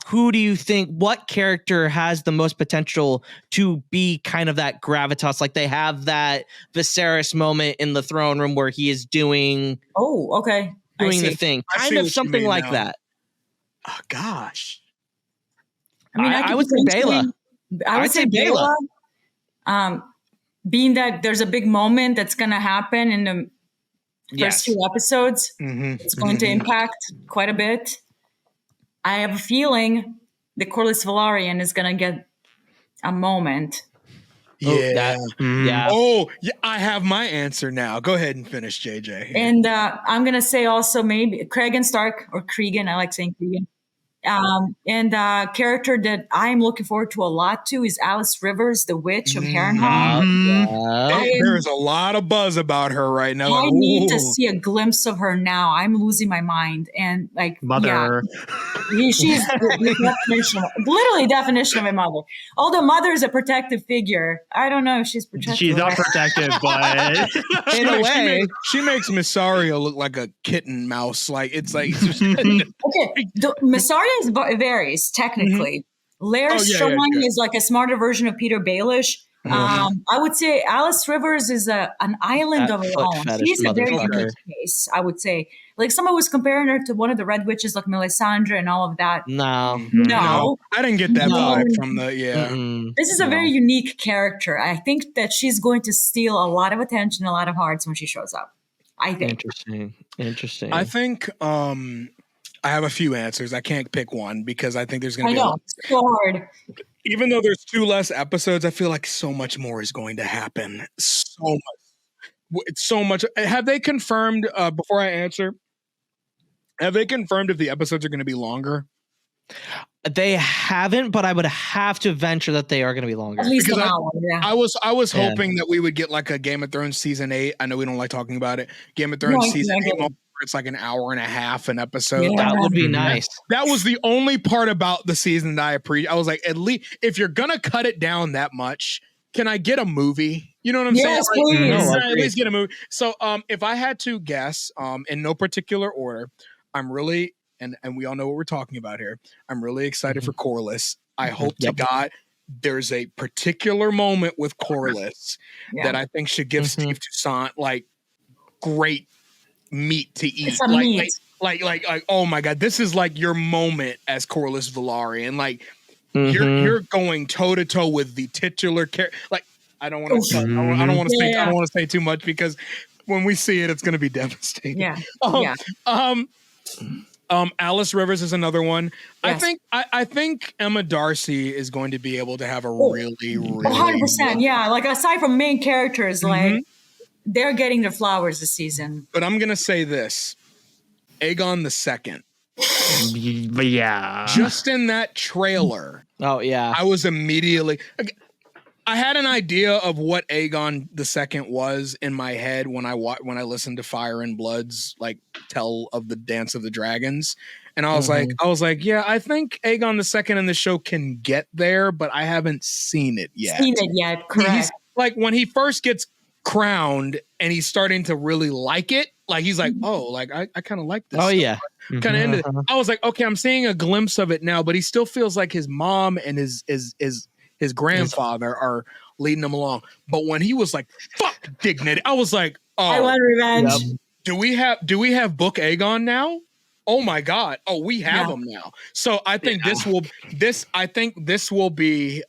who do you think? What character has the most potential to be kind of that gravitas? Like they have that Viserys moment in the throne room where he is doing the thing, kind of something like now. That. Oh gosh, I mean, I would say Baela. I would say Baela. Being that there's a big moment that's going to happen in the first 2 episodes, it's going to impact quite a bit. I have a feeling the Corlys Velaryon is going to get a moment. Yeah. Oh, yeah. I have my answer now. Go ahead and finish, JJ. And I'm going to say also maybe Cregan Stark or Cregan. I like saying Cregan. And character that I'm looking forward to a lot too is Alice Rivers, the witch of Harrenhal. There's a lot of buzz about her right now. I need to see a glimpse of her now. I'm losing my mind. And like mother, she's the definition of a mother. Although mother is a protective figure, I don't know if she's protective. She's not protective, but in a way, she makes Mysaria look like a kitten mouse. Like it's like okay, Mysaria varies technically. Lair's Strong is like a smarter version of Peter Baelish. I would say Alice Rivers is an island of her own. She's a very unique case, I would say. Like someone was comparing her to one of the Red Witches, like Melisandre and all of that. No, I didn't get that vibe from the This is a very unique character. I think that she's going to steal a lot of attention, a lot of hearts when she shows up. I think. Interesting. I think I have a few answers. I can't pick one because I think there's going to be it's so hard. Even though there's 2 less episodes, I feel like so much more is going to happen. So much. Have they confirmed, before I answer, have they confirmed if the episodes are going to be longer? They haven't, but I would have to venture that they are going to be longer. At least an hour, I was hoping that we would get like a Game of Thrones season 8. I know we don't like talking about it. Game of Thrones season 8 moment. It's like an hour and a half an episode. Yeah, that would be nice. That was the only part about the season that I appreciate. I was like, at least if you're gonna cut it down that much, can I get a movie? You know what I'm saying? Please. At least get a movie. So if I had to guess, in no particular order, I'm really and we all know what we're talking about here. I'm really excited for Corlys. I hope to God there's a particular moment with Corlys that I think should give Steve Toussaint like great meat to eat. It's a meat. Like oh my God, this is like your moment as Corlys Velaryon. Like you're going toe to toe with the titular character. Like I don't want to I don't want to say too much because when we see it, it's going to be devastating. Alice Rivers is another one. Yes. I think Emma Darcy is going to be able to have a really 100%. Yeah, like aside from main characters, like they're getting their flowers this season. But I'm gonna say this: Aegon II. But yeah, Just in that trailer, Oh yeah. I was immediately. I had an idea of what Aegon II was in my head when I listened to Fire and Blood's like tell of the Dance of the Dragons, and I was like, yeah, I think Aegon II in the show can get there, but I haven't seen it yet. Correct. He's, like when he first gets crowned and he's starting to really like it, like he's like, oh, like I kind of like this. Oh stuff. yeah. Kind of into it. I was like, okay, I'm seeing a glimpse of it now, but he still feels like his mom and his grandfather are leading him along. But when he was like, fuck dignity, I was like, oh, I want revenge. Yep. Do we have Book Aegon now? Oh my God. Oh, we have him now. So I think this will be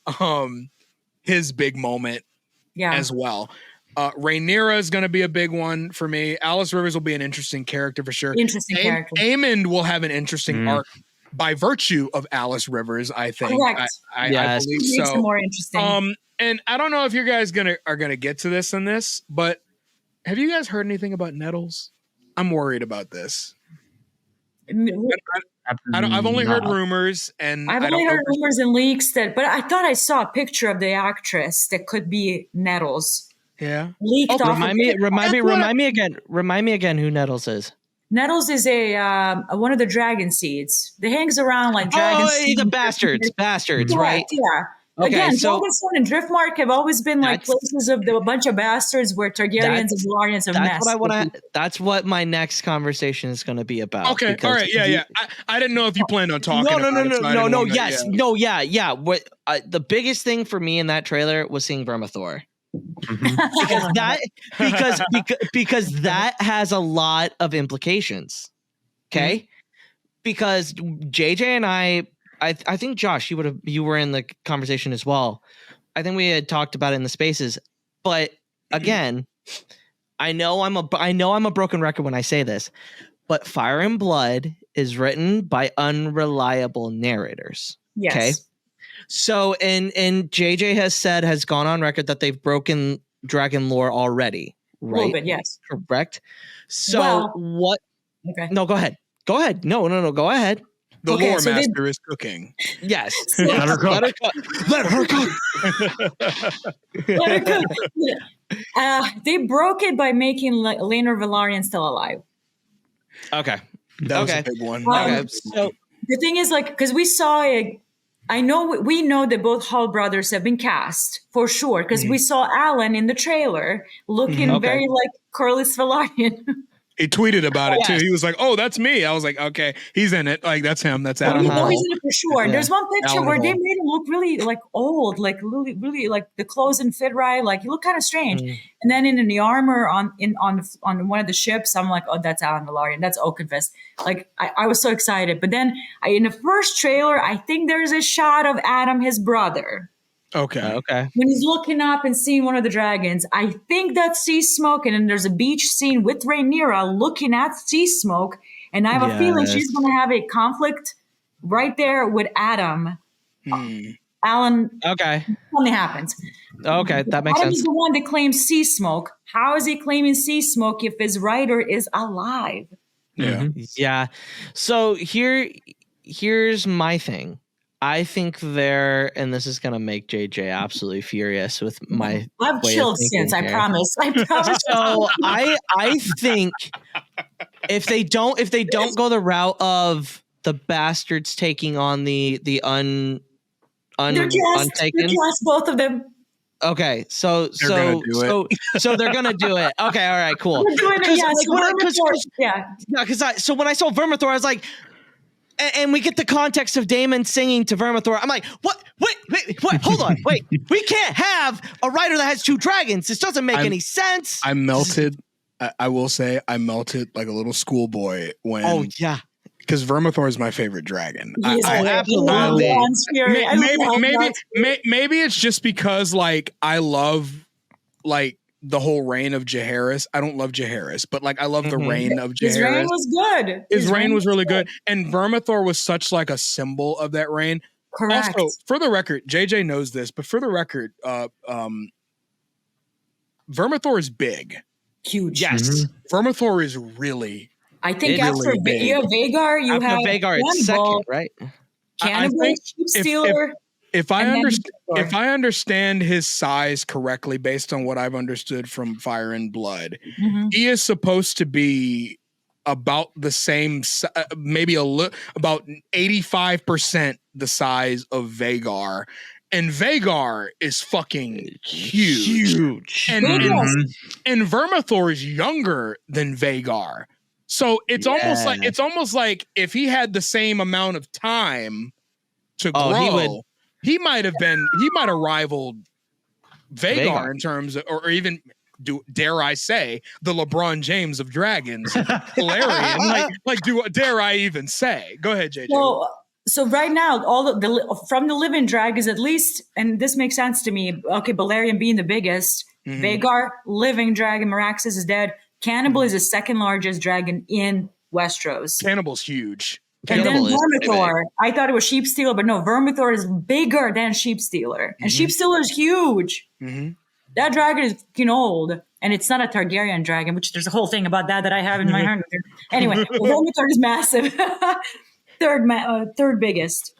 his big moment as well. Rhaenyra is going to be a big one for me. Alice Rivers will be an interesting character for sure. Character. Aemond will have an interesting arc by virtue of Alice Rivers, I think. Correct. I believe so. Makes it more interesting. And I don't know if you guys are gonna get to this in this, but have you guys heard anything about Nettles? I'm worried about this. I've only heard rumors, and I've only heard rumors and leaks but I thought I saw a picture of the actress that could be Nettles. Yeah. Leaked off. Remind me again who Nettles is. Nettles is one of the dragon seeds. They hangs around like dragon seeds. The bastards, right? Yeah. Okay, Again, so Dragonstone and Driftmark have always been like places of a bunch of bastards where Targaryens and Velaryons have messed. That's what my next conversation is going to be about. Okay, all right, yeah. I didn't know if you planned on talking. No. What the biggest thing for me in that trailer was seeing Vermithor. because that has a lot of implications. Okay, because JJ and I think Josh, you were in the conversation as well. I think we had talked about it in the spaces, but again, I know I'm a broken record when I say this, but Fire and Blood is written by unreliable narrators. Yes. Okay. So, and JJ has gone on record that they've broken dragon lore already, right? A little bit, yes. Correct. So what? Okay. No, go ahead. No, go ahead. The lore master is cooking. Yes. Let her cook. Let her cook. Let her cook. They broke it by making Rhaenyra Velaryon still alive. Okay. That was a big one. So the thing is, like, because we saw it. We know that both Hall brothers have been cast for sure because we saw Alan in the trailer looking very like Corlys Velaryon. He tweeted about it too. He was like, "Oh, that's me." I was like, "Okay, he's in it. Like that's him. That's Adam." He's in it for sure. Yeah. There's one picture where they made him look really like old, like really, really like the clothes didn't fit right. Like he looked kind of strange. And then in the armor on one of the ships, I'm like, "Oh, that's Alan Velaryon. That's Oakenfist." Like I was so excited. But then in the first trailer, I think there's a shot of Adam, his brother. Okay. When he's looking up and seeing one of the dragons, I think that's Sea Smoke, and then there's a beach scene with Rhaenyra looking at Sea Smoke, and I have a feeling she's going to have a conflict right there with Adam. Alan. Okay. Something happens. Okay, that makes sense. Adam is the one that claims Sea Smoke. How is he claiming Sea Smoke if his writer is alive? Yeah. Yeah. So here's my thing. I think and this is going to make JJ absolutely furious with my I've chilled since, I promise. So I think if they don't go the route of the bastards taking on the untaken. They're just both of them. Okay, so they're gonna do it. Okay, all right, cool. We're doing it, yes. So when I saw Vermithor, I was like, and we get the context of Daemon singing to Vermithor. I'm like, what? Wait, hold on. Wait, we can't have a writer that has two dragons. This doesn't make any sense. I melted. I will say I melted like a little schoolboy when. Oh, yeah. Because Vermithor is my favorite dragon. Absolutely. Maybe it's just because like I love like the whole reign of Jaehaerys. I don't love Jaehaerys, but like I love the reign of Jaehaerys. His reign was good. His reign was really good. And Vermithor was such like a symbol of that reign. Correct. Also, for the record, JJ knows this, but for the record, Vermithor is big. Huge. Yes. Vermithor is really. I think It's after really big. you have Vagar, you After have Vagar, it's Cannibal, second, right? Cannibal, think Sheep Stealer. If I and then understand, Vermithor. if I understand his size correctly, based on what I've understood from Fire and Blood, Mhm. he is supposed to be about the same, maybe about 85% the size of Vagar, and Vagar is fucking huge. And Vermithor is younger than Vagar, so it's almost like if he had the same amount of time to grow, he might have rivaled Vagar in terms of, or even dare I say, the LeBron James of dragons, Velaryon. Dare I even say? Go ahead, JJ. So right now, from the living dragons, at least, and this makes sense to me. Okay, Velaryon being the biggest, Vagar, living dragon, Meraxes is dead. Cannibal is the second largest dragon in Westeros. Cannibal's huge. And then Vermithor, I thought it was Sheep Stealer, but no, Vermithor is bigger than Sheep Stealer. And Sheep Stealer is huge. That dragon is fucking old. And it's not a Targaryen dragon, which there's a whole thing about that I have in my heart. Anyway, Vermithor is massive. Third biggest.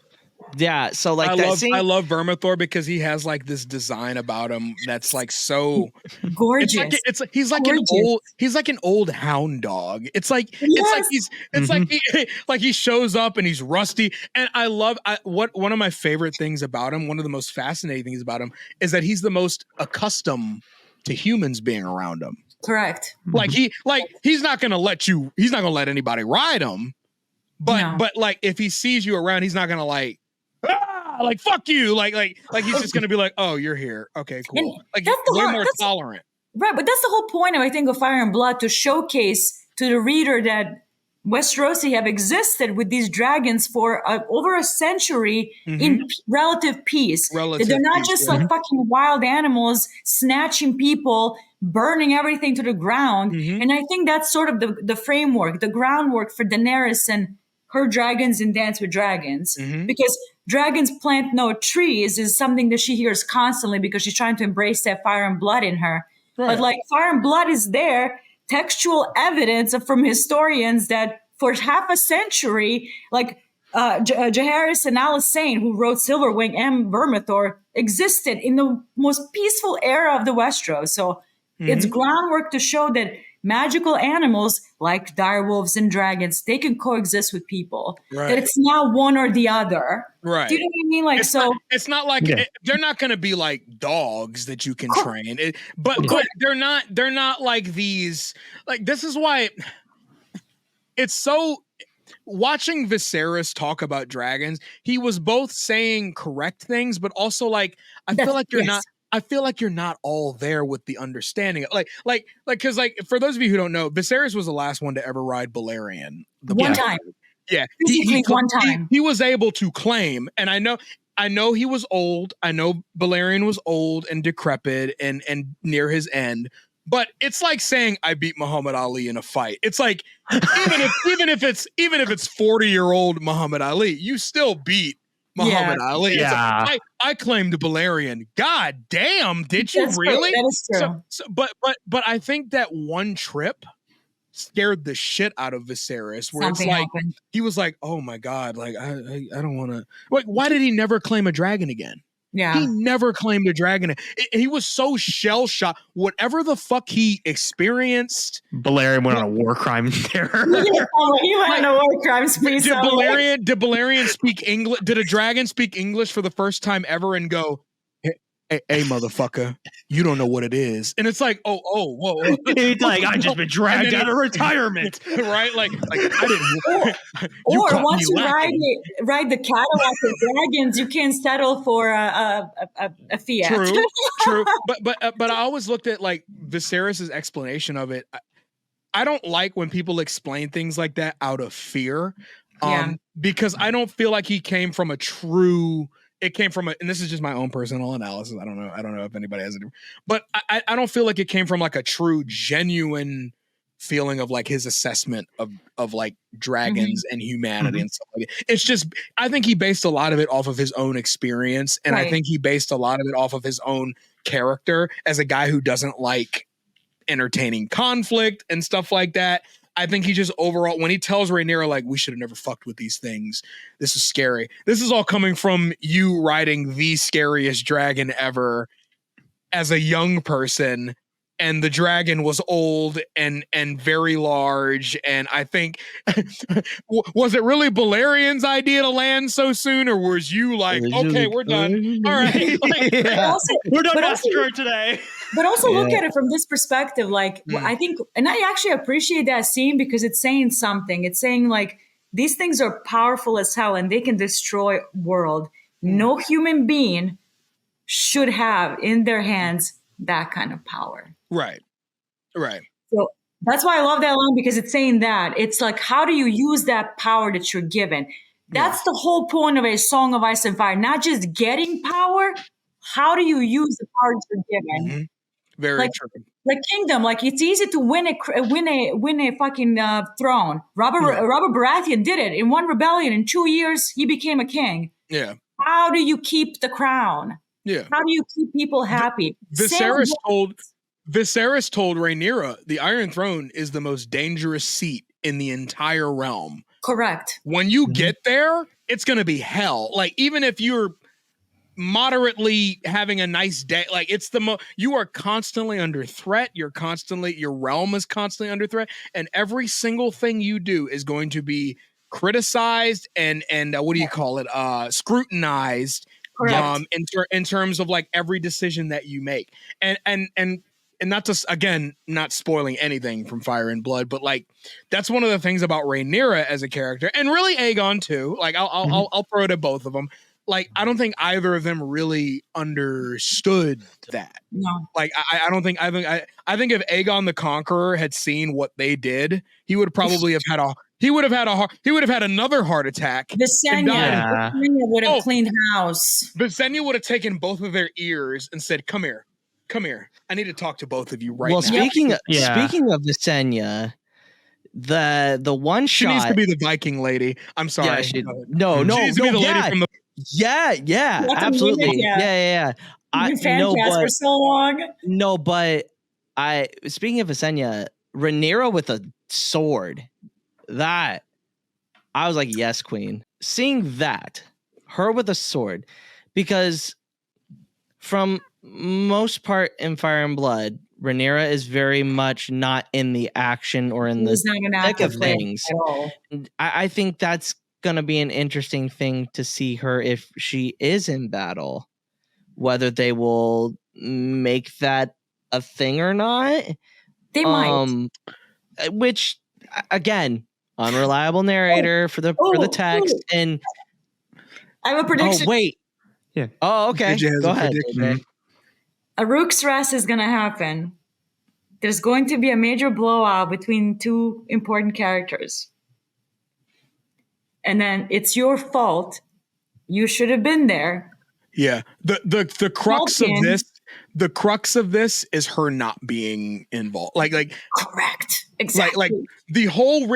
Yeah, so like I love Vermithor because he has like this design about him that's like so gorgeous. He's like an old hound dog. It's like he shows up and he's rusty. And I love one of my favorite things about him, one of the most fascinating things about him, is that he's the most accustomed to humans being around him. Correct. He's not gonna let anybody ride him. But like if he sees you around, he's not gonna like fuck you. Like he's just gonna be like, oh, you're here. Okay, cool. And like way more tolerant. Right, but that's the whole point of, I think, of Fire and Blood, to showcase to the reader that Westerosi have existed with these dragons for over a century in relative peace. They're not just like fucking wild animals snatching people, burning everything to the ground. And I think that's sort of the framework, the groundwork for Daenerys and her dragons in Dance with Dragons. Because dragons plant no trees is something that she hears constantly because she's trying to embrace that fire and blood in her. Right. But like Fire and Blood is there, textual evidence from historians that for half a century, like Jaehaerys and Alysanne, who wrote Silverwing and Vermithor, existed in the most peaceful era of the Westeros. So it's groundwork to show that magical animals like direwolves and dragons, they can coexist with people. Right. That it's not one or the other. Right. Do you know what I mean? Like, it's not like they're not going to be like dogs that you can train. But they're not like these. Like, this is why it's so. Watching Viserys talk about dragons, he was both saying correct things, but also like I feel like you're not all there with the understanding. Because for those of you who don't know, Viserys was the last one to ever ride Velaryon. One time. Yeah. One time. He was able to claim, and I know he was old. I know Velaryon was old and decrepit and near his end. But it's like saying I beat Muhammad Ali in a fight. It's like even if it's 40-year-old Muhammad Ali, you still beat Muhammad Ali. Yeah. Like, I claimed Velaryon. God damn, did you really? That is true. But I think that one trip scared the shit out of Viserys, where Something it's like happened. he was like, oh my God, like I don't want to. Like, why did he never claim a dragon again? Yeah. He never claimed a dragon. He was so shell shocked. Whatever the fuck he experienced, Velaryon went on a war crime there. He went on a war crime spree. Did Velaryon speak English? Did a dragon speak English for the first time ever and go, hey, motherfucker, you don't know what it is? And it's like, whoa. He's like, I just been dragged out of retirement. Right? Like I didn't. Or once you ride the Cadillac of dragons, you can't settle for a Fiat. True. But I always looked at like Viserys' explanation of it. I don't like when people explain things like that out of fear, because I don't feel like he came from a true it came from and this is just my own personal analysis. I don't know if anybody has it, but I don't feel like it came from like a true, genuine feeling of like his assessment of like dragons and humanity and stuff like that. It's just, I think he based a lot of it off of his own experience, and I think he based a lot of it off of his own character as a guy who doesn't like entertaining conflict and stuff like that. I think he just overall, when he tells Rhaenyra, like, we should have never fucked with these things, this is scary. This is all coming from you riding the scariest dragon ever as a young person, and the dragon was old and very large. And I think, was it really Velaryon's idea to land so soon, or was you like, okay, we're done? All right, like, we're done massacre today. But also look at it from this perspective, like I think, and I actually appreciate that scene because it's saying something. It's saying like these things are powerful as hell and they can destroy world. No human being should have in their hands that kind of power. Right. So that's why I love that line, because it's saying that. It's like, how do you use that power that you're given? That's the whole point of a Song of Ice and Fire, not just getting power. How do you use the power that you're given? Very true. Like Kingdom, like it's easy to win a fucking throne. Robert Baratheon did it in one rebellion. In 2 years, he became a king. Yeah. How do you keep the crown? Yeah. How do you keep people happy? Viserys told Rhaenyra the Iron Throne is the most dangerous seat in the entire realm. Correct. When you get there, it's going to be hell. Like, even if you're moderately having a nice day, like, it's you are constantly under threat. Your realm is constantly under threat, and every single thing you do is going to be criticized and what do you call it? Scrutinized. In terms of like every decision that you make, and not just, again, not spoiling anything from Fire and Blood, but like that's one of the things about Rhaenyra as a character, and really Aegon too. Like I'll throw it at both of them. Like, I don't think either of them really understood that. No. Like, I think if Aegon the Conqueror had seen what they did, he would probably have had another heart attack. Visenya would have cleaned house. Visenya would have taken both of their ears and said, "Come here. I need to talk to both of you right now." Well, speaking of Visenya, the one she shot, needs to be the Viking lady. I'm sorry. Yeah, she needs to be the lady from the. Yeah, absolutely. Yeah. You've been fan cast for so long. No, but speaking of Visenya, Rhaenyra with a sword, that I was like, yes, queen. Seeing that, her with a sword, because from most part in Fire and Blood, Rhaenyra is very much not in the action or in the thick of things. I think that's going to be an interesting thing to see her if she is in battle, whether they will make that a thing or not. They might. Which, again, unreliable narrator for the text. And I have a prediction. Oh, wait. Yeah. Oh, okay. Go ahead. A Rook's Rest is going to happen. There's going to be a major blowout between two important characters. And then it's your fault. You should have been there. Yeah. The crux of this is her not being involved. Like correct. Exactly. Like the whole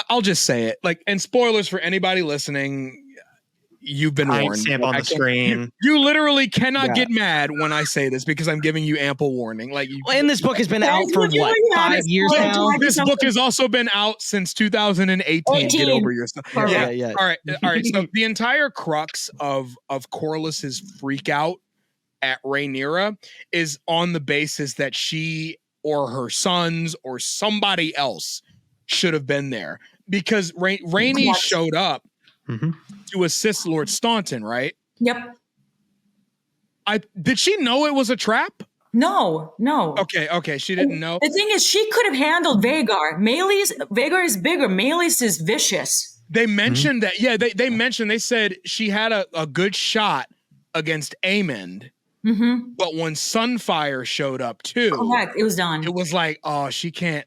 I'll just say it. Like, and spoilers for anybody listening, you've been warned. Stamp on the screen. You literally cannot get mad when I say this because I'm giving you ample warning. Like, and this book has been out for what, 5 years now? This book has also been out since 2018. Get over yourself. Yeah. All right. So the entire crux of Corlys's freak out at Rhaenyra is on the basis that she or her sons or somebody else should have been there, because Rhaenys showed up to assist Lord Staunton, right? Yep. Did she know it was a trap? No. Okay. She didn't know. The thing is, she could have handled Vhagar. Vhagar is bigger. Meleys is vicious. They mentioned that. Yeah, they mentioned, they said she had a good shot against Aemond, Mm-hmm. But when Sunfire showed up too, Correct. It was done. it was like, oh, she can't.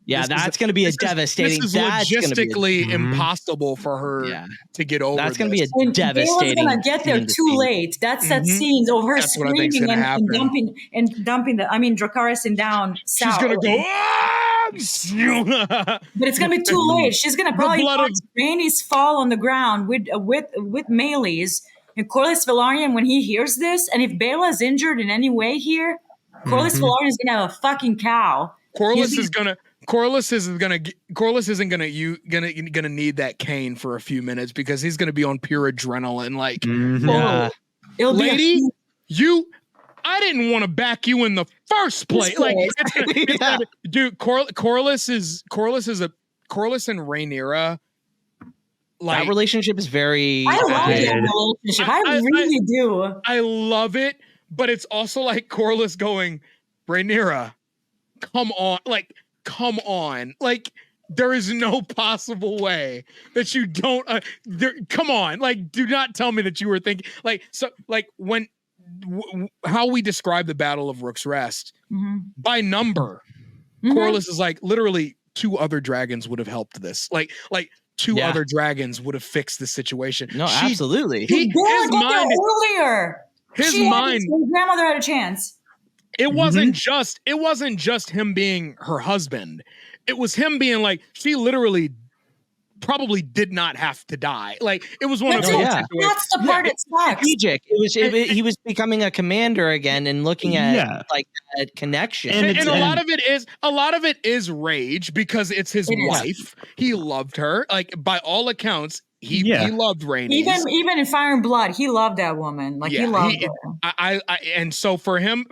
Yeah, that's going to be a devastating. This is That's logistically impossible for her to get over. That's going to be a and devastating. Beyla's gonna get there too late. That's that scene of her That's what I think's screaming gonna and happen. dumping the. I mean, Dracarys and down. She's south. gonna go. But it's gonna be too late. She's gonna probably blood watch of- Rhaenys fall on the ground with melees. And Corlys Velaryon, when he hears this, and if Bela's injured in any way here, Corlys Velaryon is gonna have a fucking cow. Corlys isn't gonna need that cane for a few minutes because he's gonna be on pure adrenaline. Like, It'll lady, be I didn't want to back you in the first place. Like, dude, Corlys and Rhaenyra. Like, that relationship is very. I love that relationship. I really do. I love it, but it's also like Corlys going, Rhaenyra, come on. Like, there is no possible way that you don't. Come on. Like, do not tell me that you were thinking. Like, so, like, when. How we describe the Battle of Rook's Rest by number, Corlys is like, literally 2 other dragons would have helped this. Like 2 other dragons would have fixed the situation. No, absolutely. His mind earlier. His mind. His grandmother had a chance. It wasn't just him being her husband. It was him being like, she literally probably did not have to die. Like, it was one of those situations. That's the part it sucks. Strategic. He was becoming a commander again and looking at like a connection. And a lot of it is rage because it's his wife. He loved her. Like, by all accounts, he loved Rhaenys. Even in Fire and Blood, he loved that woman. Like, he loved her. And so for him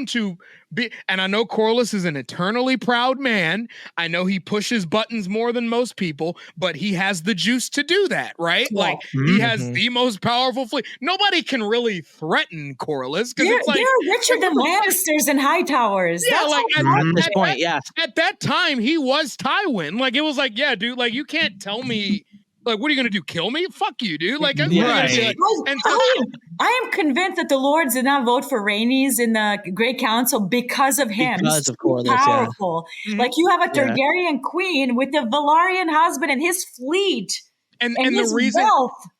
to be, and I know Corlys is an eternally proud man. I know he pushes buttons more than most people, but he has the juice to do that, right? Yeah. Like, he has the most powerful fleet. Nobody can really threaten Corlys because it's like they're richer than Lannisters and Hightowers. Yeah, that's like at this point, at that time he was Tywin. Like, it was like, yeah, dude, like, you can't tell me. Like, what are you going to do? Kill me? Fuck you, dude. Like, I am convinced that the Lords did not vote for Rhaenys in the Great Council because of him. Because of Corlys, powerful. Like, you have a Targaryen queen with a Velaryon husband and his fleet. And the reason,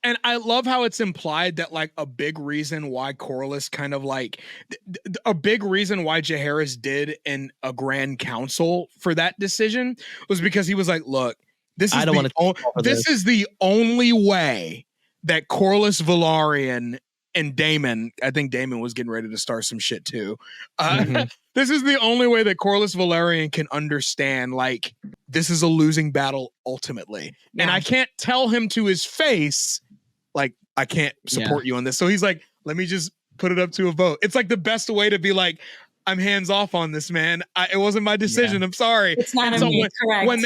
and I love how it's implied that, like, a big reason why Corlys kind of like, a big reason why Jaehaerys did in a Grand Council for that decision was because he was like, look, this is the only way that Corlys Velaryon and Daemon, I think Daemon was getting ready to start some shit too. This is the only way that Corlys Velaryon can understand, like, this is a losing battle ultimately. Yeah. And I can't tell him to his face, like, I can't support you on this. So he's like, let me just put it up to a vote. It's like the best way to be like, I'm hands off on this, man. It wasn't my decision. I'm sorry. It's not me. Correct. When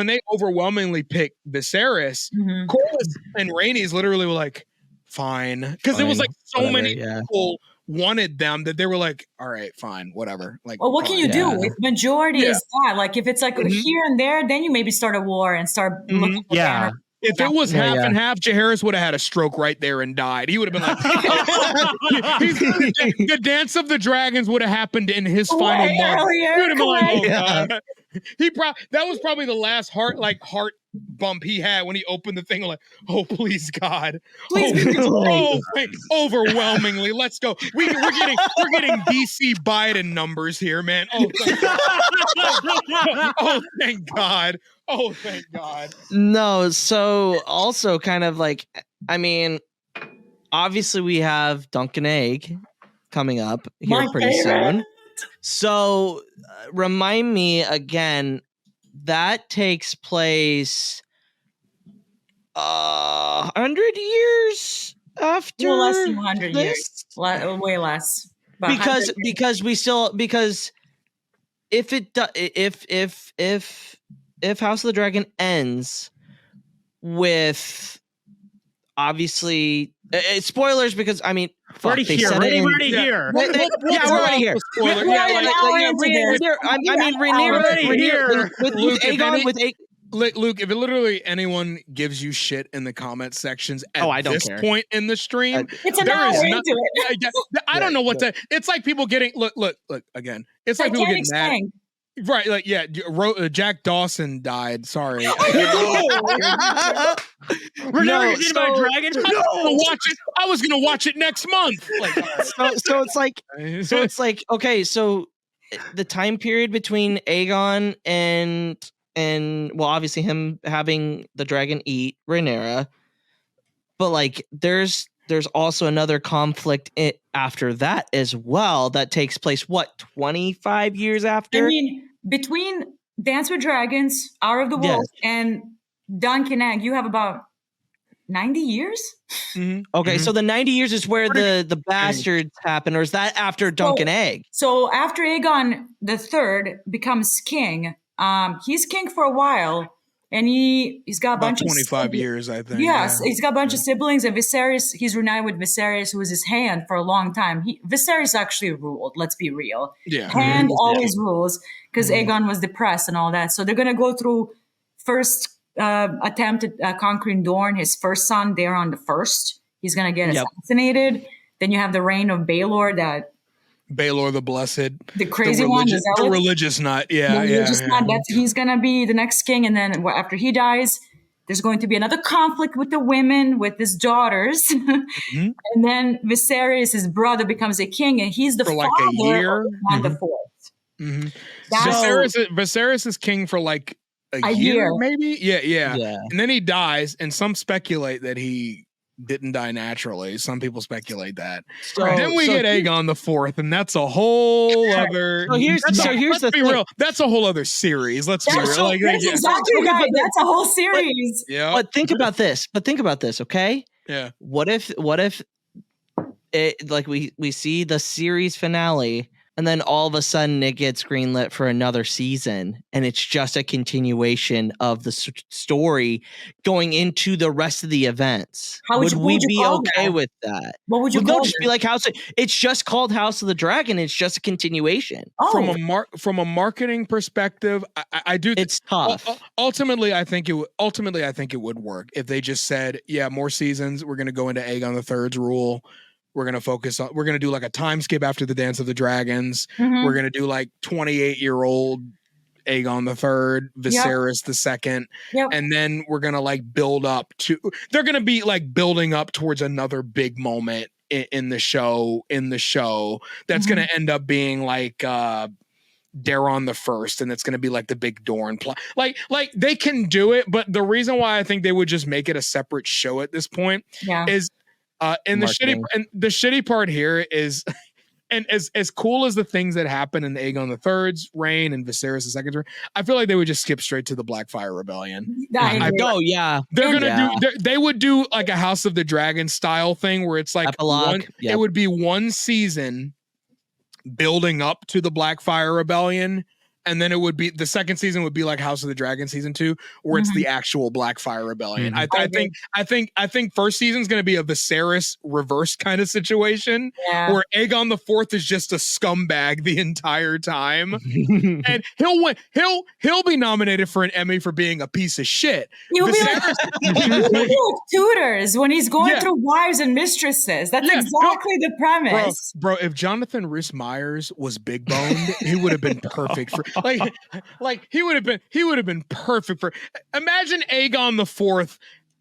they overwhelmingly picked Viserys, Corlys and Rhaenys literally were like, fine, because it was like so many people wanted them that they were like, all right, fine, whatever. Like, well, what can you do? If majority is that, like, if it's like here and there, then you maybe start a war and start looking for banner. If it was half and half, Jaehaerys would have had a stroke right there and died. He would have been like, the Dance of the Dragons would have happened in his final month. He would have been like, oh God. That was probably the last heart bump he had when he opened the thing. Like, oh, please, God, overwhelmingly, let's go. We're getting DC Biden numbers here, man. Oh, thank God. Oh, thank God. No, so also kind of like, I mean, obviously we have Duncan and Egg coming up here pretty soon. So remind me again, that takes place 100 years after. Well, less than 100 years. Way less. Because if House of the Dragon ends with, obviously, spoilers, because I mean, we're already here. We're already here. We're already here. I mean, Rhaenyra with Aegon, with Luke, if literally anyone gives you shit in the comment sections at I don't this care. point in the stream, It's an there hour is into it. I don't know what to. It's like people getting look again. It's like people getting mad. Right, like Jack Dawson died. Sorry. Rhaenyra did about dragons. I was gonna watch it next month. Like, so it's like okay, so the time period between Aegon and well, obviously him having the dragon eat Rhaenyra, but like there's also another conflict after that as well that takes place 25 years after. I mean, between Dance with Dragons, Hour of the Wolf, and Duncan and Egg, you have about 90 years. Mm-hmm. Okay, so the 90 years is where the bastards happen, or is that after Duncan and Egg? So after Aegon the Third becomes king, he's king for a while, and he's got a bunch of 25 years, I think. Yes, he's got a bunch of siblings, and Viserys. He's reunited with Viserys, who was his hand for a long time. Viserys actually ruled. Let's be real. Yeah, hand always rules because Aegon was depressed and all that. So they're gonna go through first attempt at conquering Dorne. His first son, Daeron the First, he's gonna get assassinated. Then you have the reign of Baelor Baelor the Blessed, the crazy one, the religious nut. He's gonna be the next king, and then after he dies, there's going to be another conflict with the women, with his daughters, and then Viserys, his brother, becomes a king, and he's the father like a year. of Aemond the Fourth. Viserys is king for like a year, maybe. Yeah. And then he dies, and some speculate that he didn't die naturally. Some people speculate that. Then we get Aegon the Fourth, and that's a whole other. Here's the thing. Real. That's a whole other series. Let's be real. That's exactly right. That's a whole series. But think about this. Okay. Yeah. What if it like we see the series finale, and then all of a sudden it gets greenlit for another season, and it's just a continuation of the story going into the rest of the events. Would we be okay with that? What would you call it? Just be like it's just called House of the Dragon. It's just a continuation. From a marketing perspective, I do. It's tough. Ultimately, I think it would work if they just said, yeah, more seasons. We're going to go into Aegon the Third's rule. We're going to do like a time skip after the Dance of the Dragons. We're going to do like 28-year-old Aegon the Third, Viserys the Second. And then we're going to like build up to, they're going to be like building up towards another big moment in the show that's going to end up being like, Daeron the First, and it's going to be like the big Dorne plot. Like they can do it, but the reason why I think they would just make it a separate show at this point is, and the shitty part here is, and as cool as the things that happen in Aegon the Third's reign and Viserys the Second's reign, I feel like they would just skip straight to the Blackfire Rebellion. They would do like a House of the Dragon style thing where it's like it would be one season building up to the Blackfire Rebellion. And then it would be the second season would be like House of the Dragon season 2, where it's the actual Blackfire Rebellion. I think first season is going to be a Viserys reverse kind of situation, where Aegon the Fourth is just a scumbag the entire time, and he'll be nominated for an Emmy for being a piece of shit. He'll be like tutors when he's going through wives and mistresses. That's exactly the premise, bro. If Jonathan Rhys-Meyers was big boned, he would have been perfect for. Like he would have been perfect for. Imagine Aegon the Fourth,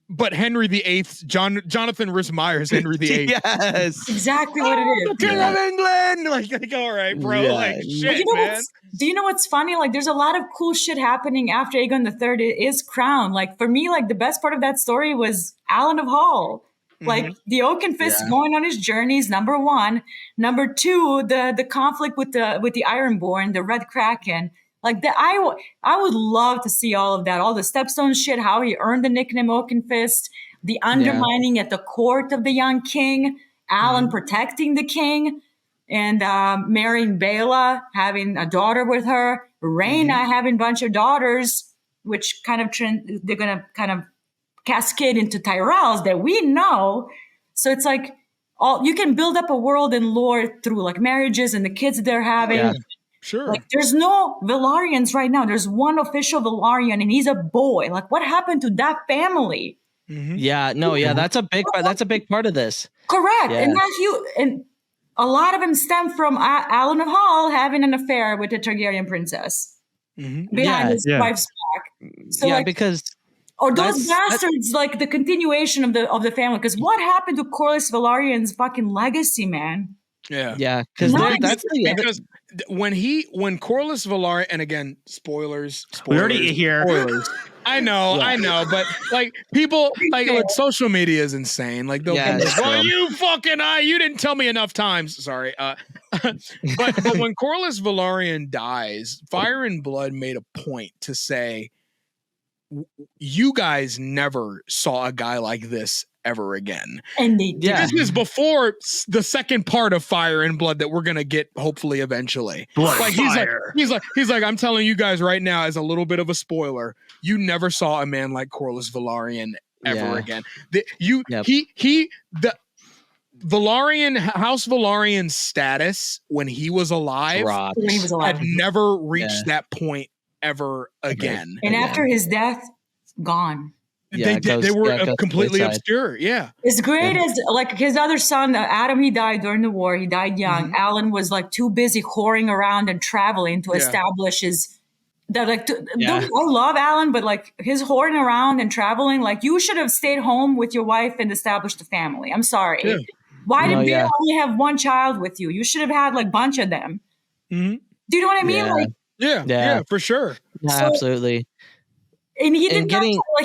but Henry VIII, Jonathan Rhys-Meyers, Henry VIII. Yes, exactly what it is. King of England. Like, all right, bro. Like, shit, man. Do you know what's funny? Like, there's a lot of cool shit happening after Aegon the Third is crowned. Like, for me, like the best part of that story was Alan of Hull. Like the Oaken Fist going on his journeys, number one. Number two, the conflict with the Ironborn, the Red Kraken. Like that, I would love to see all of that, all the Stepstone shit, how he earned the nickname Oaken Fist, the undermining at the court of the young king, Alan protecting the king, and marrying Baela, having a daughter with her, Rhaenyra having a bunch of daughters, which kind of they're gonna kind of cascade into Tyrells that we know. So it's like you can build up a world and lore through like marriages and the kids they're having. Sure. Like, there's no Velaryons right now. There's one official Velaryon, and he's a boy. Like, what happened to that family? Yeah, no, yeah, that's a big part of this. Correct. Yeah. And and a lot of them stem from Alan of Hall having an affair with the Targaryen princess behind his wife's back. So, like, because or those bastards, like the continuation of the family. Because what happened to Corlys Velaryon's fucking legacy, man? Yeah. Because because when Corlys Velaryon, and again, spoilers. We already here. Spoilers. I know, but like people, like social media is insane. Like they'll be like, well, you didn't tell me enough times. Sorry. But when Corlys Velaryon dies, Fire and Blood made a point to say, you guys never saw a guy like this ever again. And they did. This is before the second part of Fire and Blood that we're gonna get hopefully eventually. He's like, I'm telling you guys right now, as a little bit of a spoiler, you never saw a man like Corlys Velaryon ever again. The Velaryon, House Velaryon's status when he was alive had never reached that point ever again. And after his death, gone. They were completely obscure. Yeah. As great as like his other son, Adam, he died during the war. He died young. Alan was like too busy whoring around and traveling to establish his. I love Alan, but like his whoring around and traveling, like you should have stayed home with your wife and established a family. I'm sorry. Yeah. Why did Bill only have one child with you? You should have had like a bunch of them. Do you know what I mean? Yeah. Like, yeah, for sure. Yeah, absolutely. And he didn't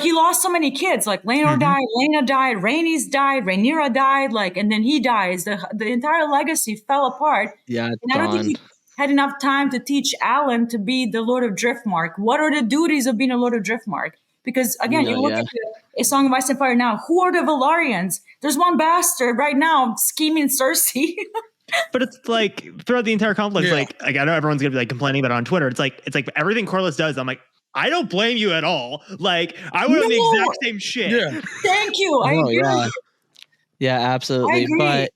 he lost so many kids. Like Laenor died, Laena died, Rhaenys died, Rhaenyra died. Like, and then he dies. The entire legacy fell apart. Yeah, and I don't think he had enough time to teach Alan to be the Lord of Driftmark. What are the duties of being a Lord of Driftmark? Because again, you look at A Song of Ice and Fire now. Who are the Velaryons? There's one bastard right now scheming Cersei. But it's like throughout the entire conflict, like I know everyone's gonna be like complaining about it on Twitter. It's like everything Corlys does, I'm like, I don't blame you at all. Like I would have the exact same shit. Yeah. Thank you. I agree. Yeah, absolutely. But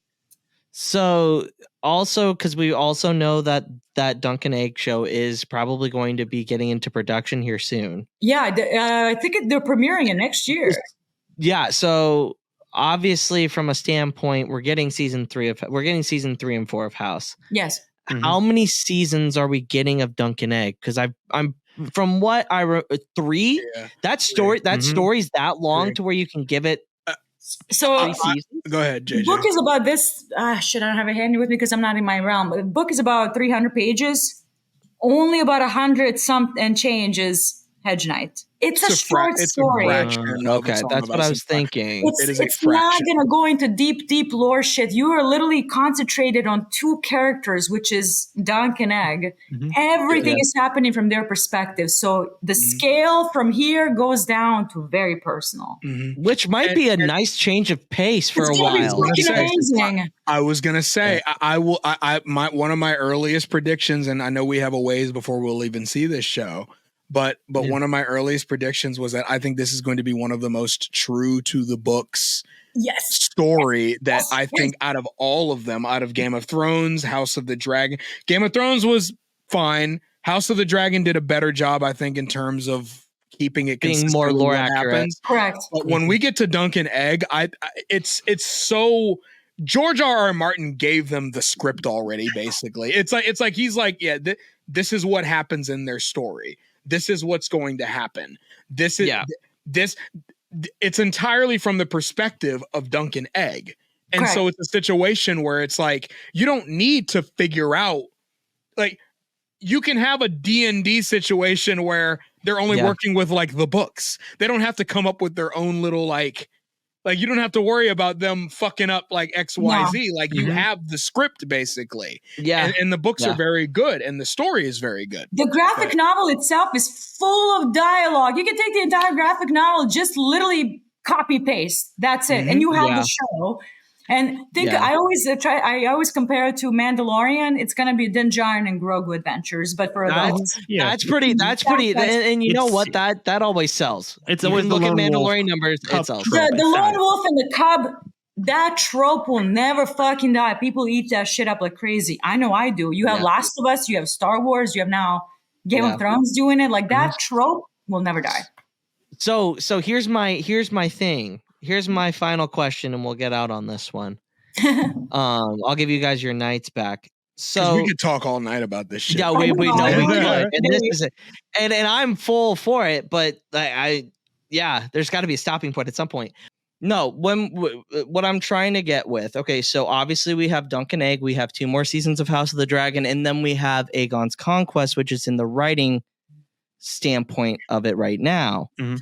so also because we also know that Duncan Egg show is probably going to be getting into production here soon. Yeah, I think they're premiering it next year. Yeah, so obviously from a standpoint, we're getting season 3 and 4 of House. Yes. How many seasons are we getting of Duncan Egg? Because I'm from what I wrote, 3. Yeah. That story's that long to where you can give it. So go ahead, JJ. The book is about this. I don't have it handy with me because I'm not in my realm. But the book is about 300 pages. Only about 100 and change is Hedge Knight. It's a short story. Okay, that's what I was thinking. It's not going to go into deep lore shit. You are literally concentrated on 2 characters, which is Dunk and Egg. Everything is happening from their perspective. So the scale from here goes down to very personal. Which might be a nice change of pace for a while. Amazing. I was going to say, one of my earliest predictions, and I know we have a ways before we'll even see this show, but one of my earliest predictions was that I think this is going to be one of the most true to the books story that I think out of all of them, out of Game of Thrones, House of the Dragon. Game of Thrones was fine. House of the Dragon did a better job, I think, in terms of keeping it being more lore accurate. Correct. But when we get to Dunk and Egg, it's so George R.R. Martin gave them the script already. Basically, it's like he's like, this is what happens in their story. This is what's going to happen. This is it's entirely from the perspective of Dunk and Egg. And so it's a situation where it's like, you don't need to figure out, like, you can have a D&D situation where they're only working with like the books. They don't have to come up with their own little like you don't have to worry about them fucking up like XYZ. No. Like you have the script basically. Yeah. And the books are very good and the story is very good. The graphic novel itself is full of dialogue. You can take the entire graphic novel, just literally copy paste. That's it. And you have the show. And I always compare it to Mandalorian. It's going to be Din Djarin and Grogu adventures, but for adults. That's pretty. And you know what? That always sells. It's always look at Mandalorian numbers. It sells. The lone wolf and the cub that trope will never fucking die. People eat that shit up like crazy. I know I do. You have Last of Us, you have Star Wars, you have now Game of Thrones doing it. Like that trope will never die. So here's my thing. Here's my final question, and we'll get out on this one. I'll give you guys your nights back. So we could talk all night about this shit. Yeah, we could. And this is it. And I'm full for it, but there's got to be a stopping point at some point. No, what I'm trying to get with. Okay, so obviously we have Duncan and Egg, we have 2 more seasons of House of the Dragon, and then we have Aegon's Conquest, which is in the writing standpoint of it right now. Mm-hmm.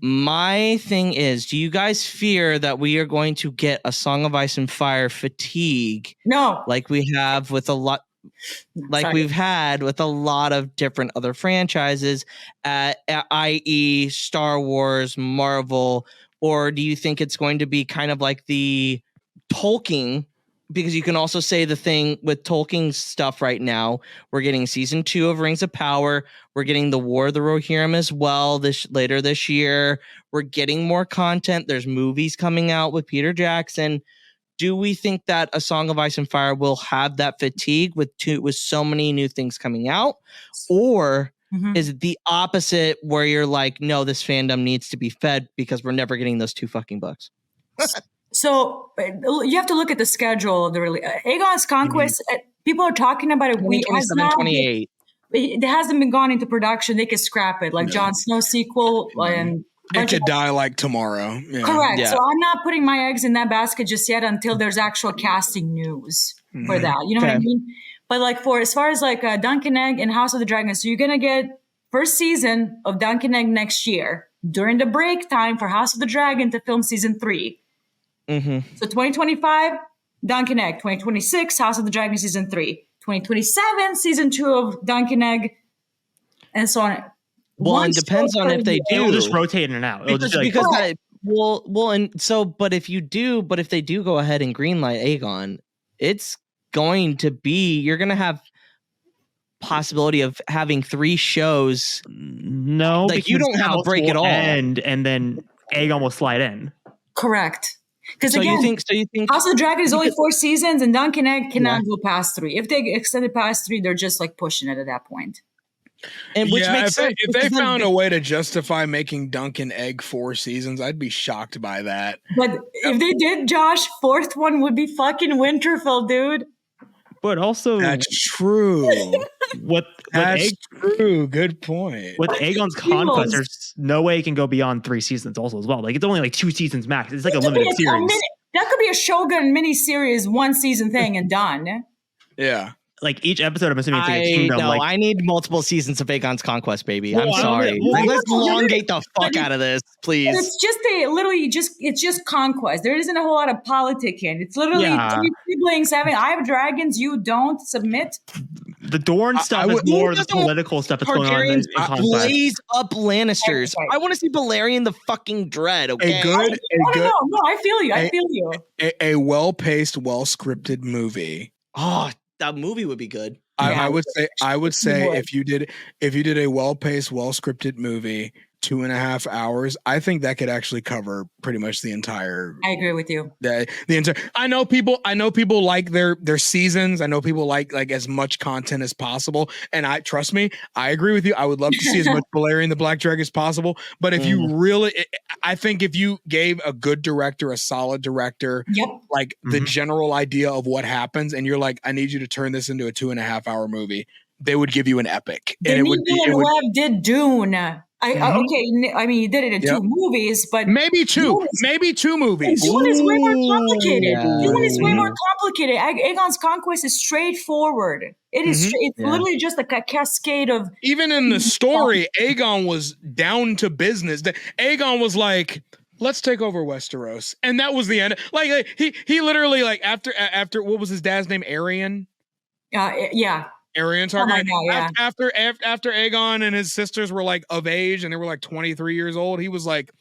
My thing is, do you guys fear that we are going to get a Song of Ice and Fire fatigue? No, like we have with a lot, we've had with a lot of different other franchises, i.e., Star Wars, Marvel, or do you think it's going to be kind of like the Tolkien? Because you can also say the thing with Tolkien stuff right now. We're getting season 2 of Rings of Power. We're getting the War of the Rohirrim as well later this year. We're getting more content. There's movies coming out with Peter Jackson. Do we think that A Song of Ice and Fire will have that fatigue with so many new things coming out? Or is it the opposite where you're like, no, this fandom needs to be fed because we're never getting those 2 fucking books? So you have to look at the schedule of the release. Aegon's Conquest, people are talking about it. 28. It hasn't been gone into production. They could scrap it, like Jon Snow sequel. And it could die like tomorrow. Yeah. Correct. Yeah. So I'm not putting my eggs in that basket just yet until there's actual casting news for that. You know what I mean? But like as far as like Duncan and Egg and House of the Dragon, so you're going to get first season of Duncan and Egg next year during the break time for House of the Dragon to film season 3. So 2025, Duncan and Egg. 2026, House of the Dragon season 3. 2027, season 2 of Duncan and Egg, and so on. Well, it depends on if they do. It'll just rotate in and out. It'll just but if they do go ahead and greenlight Aegon, it's going to be, you're going to have possibility of having 3 shows. No, like you don't have a break at all. And then Aegon will slide in. Correct. Because so again, you think House of the Dragon is only 4 seasons, and Duncan and Egg cannot go past 3. If they extend it past 3, they're just like pushing it at that point. And which makes sense. If they found a way to justify making Duncan and Egg 4 seasons, I'd be shocked by that. But if they did, Josh, 4th one would be fucking Winterfell, dude. But also, that's true. That's true. Good point. With Aegon's Conquest, there's no way it can go beyond 3 seasons also as well. Like it's only like 2 seasons max. It's like a limited series. That could be a Shogun miniseries, 1 season thing and done. Yeah. Like each episode, I'm assuming it's like a kingdom. No, I need multiple seasons of Aegon's Conquest, baby. I'm sorry. Let's elongate the fuck out of this, please. It's just it's just conquest. There isn't a whole lot of politicking. It's literally 3 siblings having. I have dragons. You don't submit. The Dorne stuff is more the political stuff that's going on in Conquest. Blaze up Lannisters. I want to see Velaryon the fucking Dread. Okay, No, I feel you. A well-paced, well-scripted movie. Oh, that movie would be good. I would say if you did a well-paced, well-scripted movie, 2.5 hours, I think that could actually cover pretty much the entire. I agree with you. The entire. I know people like their seasons. I know people like as much content as possible. And trust me, I agree with you. I would love to see as much Velaryon the Black Dragon as possible. But if you really, I think if you gave a good director, a solid director, like the general idea of what happens, and you're like, I need you to turn this into a 2.5 hour movie, they would give you an epic. Denis Villeneuve did Dune. Okay, I mean, he did it in 2 movies, but maybe 2 movies. Dune is way more complicated. Dune is way more complicated. Aegon's Conquest is straightforward. It is. It's literally just a cascade of. Even in the story, Aegon was down to business. Aegon was like, let's take over Westeros, and that was the end. Like he literally after what was his dad's name? Aerion. Aerion Targaryen. After Aegon and his sisters were like of age and they were like 23 years old, he was like,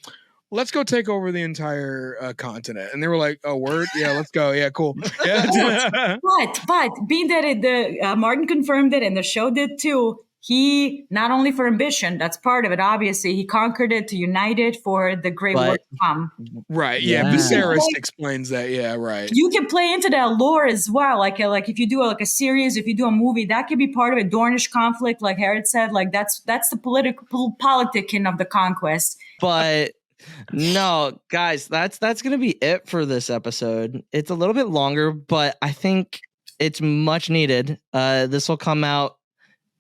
let's go take over the entire continent. And they were like, oh, word? Yeah, let's go. Yeah, cool. Yeah. But being that Martin confirmed it and the show did too, he not only for ambition, that's part of it, obviously, he conquered it to unite it for the great war to come. Right. Yeah. Viserys explains that. Yeah. Right. You can play into that lore as well. Like if you do a series, if you do a movie, that could be part of a Dornish conflict, like Hereth said. Like that's the politicking of the conquest. But no, guys, that's gonna be it for this episode. It's a little bit longer, but I think it's much needed. This will come out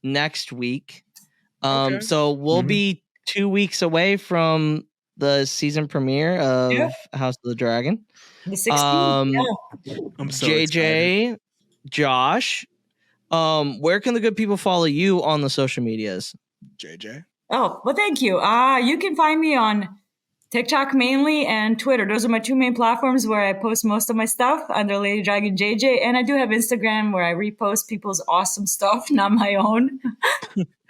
next week. So we'll be 2 weeks away from the season premiere of House of the Dragon. The 16th. I'm so JJ, excited. Josh, where can the good people follow you on the social medias? JJ. Oh, well, thank you. You can find me on TikTok mainly and Twitter. Those are my two main platforms where I post most of my stuff under LadyDragonJJ. And I do have Instagram where I repost people's awesome stuff, not my own,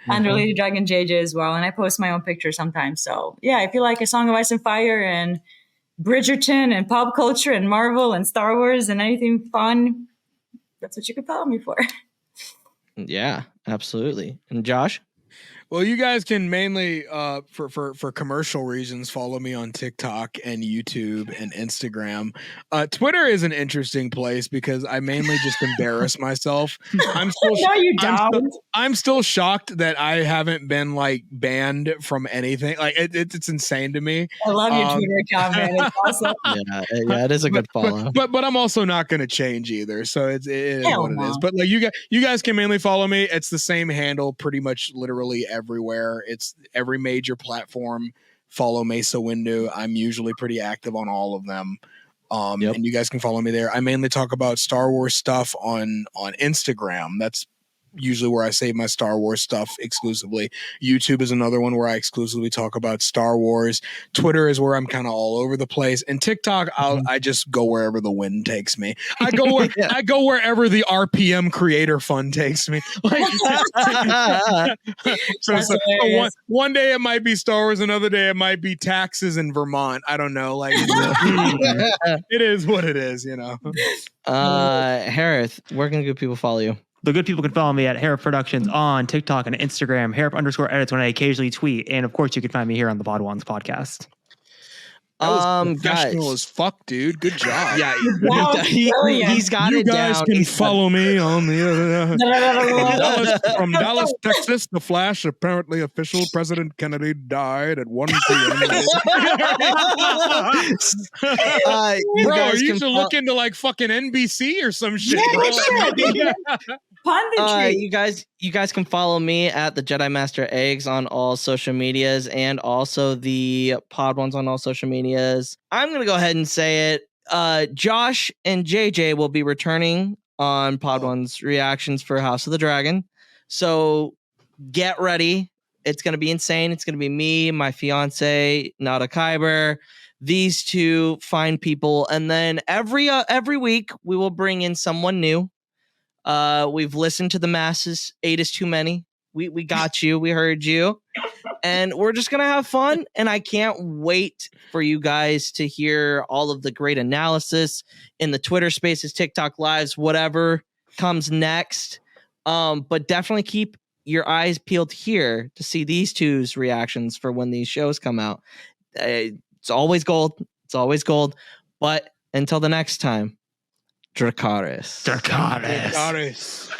under LadyDragonJJ as well. And I post my own pictures sometimes. So yeah, if you like A Song of Ice and Fire and Bridgerton and pop culture and Marvel and Star Wars and anything fun, that's what you can follow me for. Yeah, absolutely. And Josh? Well, you guys can mainly, for commercial reasons, follow me on TikTok and YouTube and Instagram. Twitter is an interesting place because I mainly just embarrass myself. I'm still, No, you don't. I'm still shocked that I haven't been like banned from anything. Like it's insane to me. I love your Twitter account, man. It's awesome. Yeah, it is a good follow. But I'm also not going to change either. So it is what it is. But like you guys can mainly follow me. It's the same handle, pretty much, literally everywhere. It's every major platform. Follow Maceahwindu. I'm usually pretty active on all of them. And you guys can follow me there. I mainly talk about Star Wars stuff on Instagram. That's usually where I save my Star Wars stuff exclusively. YouTube is another one where I exclusively talk about Star Wars. Twitter is where I'm kind of all over the place. And TikTok, I just go wherever the wind takes me. I go wherever the RPM creator fund takes me. Like, so one day it might be Star Wars, another day it might be taxes in Vermont. I don't know. Like it is what it is, you know. Hereth, where can good people follow you? The good people can follow me at Hereth Productions on TikTok and Instagram, Hereth_edits when I occasionally tweet. And of course, you can find me here on the Podwans podcast. That was professional as fuck, dude. Good job. Yeah, he's got you it down. You guys can follow me on the other. From Dallas, Texas, The Flash. Apparently, official President Kennedy died at 1 p.m. Bro, you should look into like fucking NBC or some shit. You guys can follow me at the Jedi Master Eggs on all social medias and also the Pod Ones on all social medias. I'm gonna go ahead and say it. Josh and JJ will be returning on Pod One's reactions for House of the Dragon. So get ready. It's gonna be insane. It's gonna be me, my fiance, Nada Kyber, these two fine people, and then every week we will bring in someone new. We've listened to the masses. 8 is too many. We got you. We heard you. And we're just going to have fun. And I can't wait for you guys to hear all of the great analysis in the Twitter spaces, TikTok lives, whatever comes next. But definitely keep your eyes peeled here to see these two's reactions for when these shows come out. It's always gold. It's always gold. But until the next time, Dracarys. Dracarys.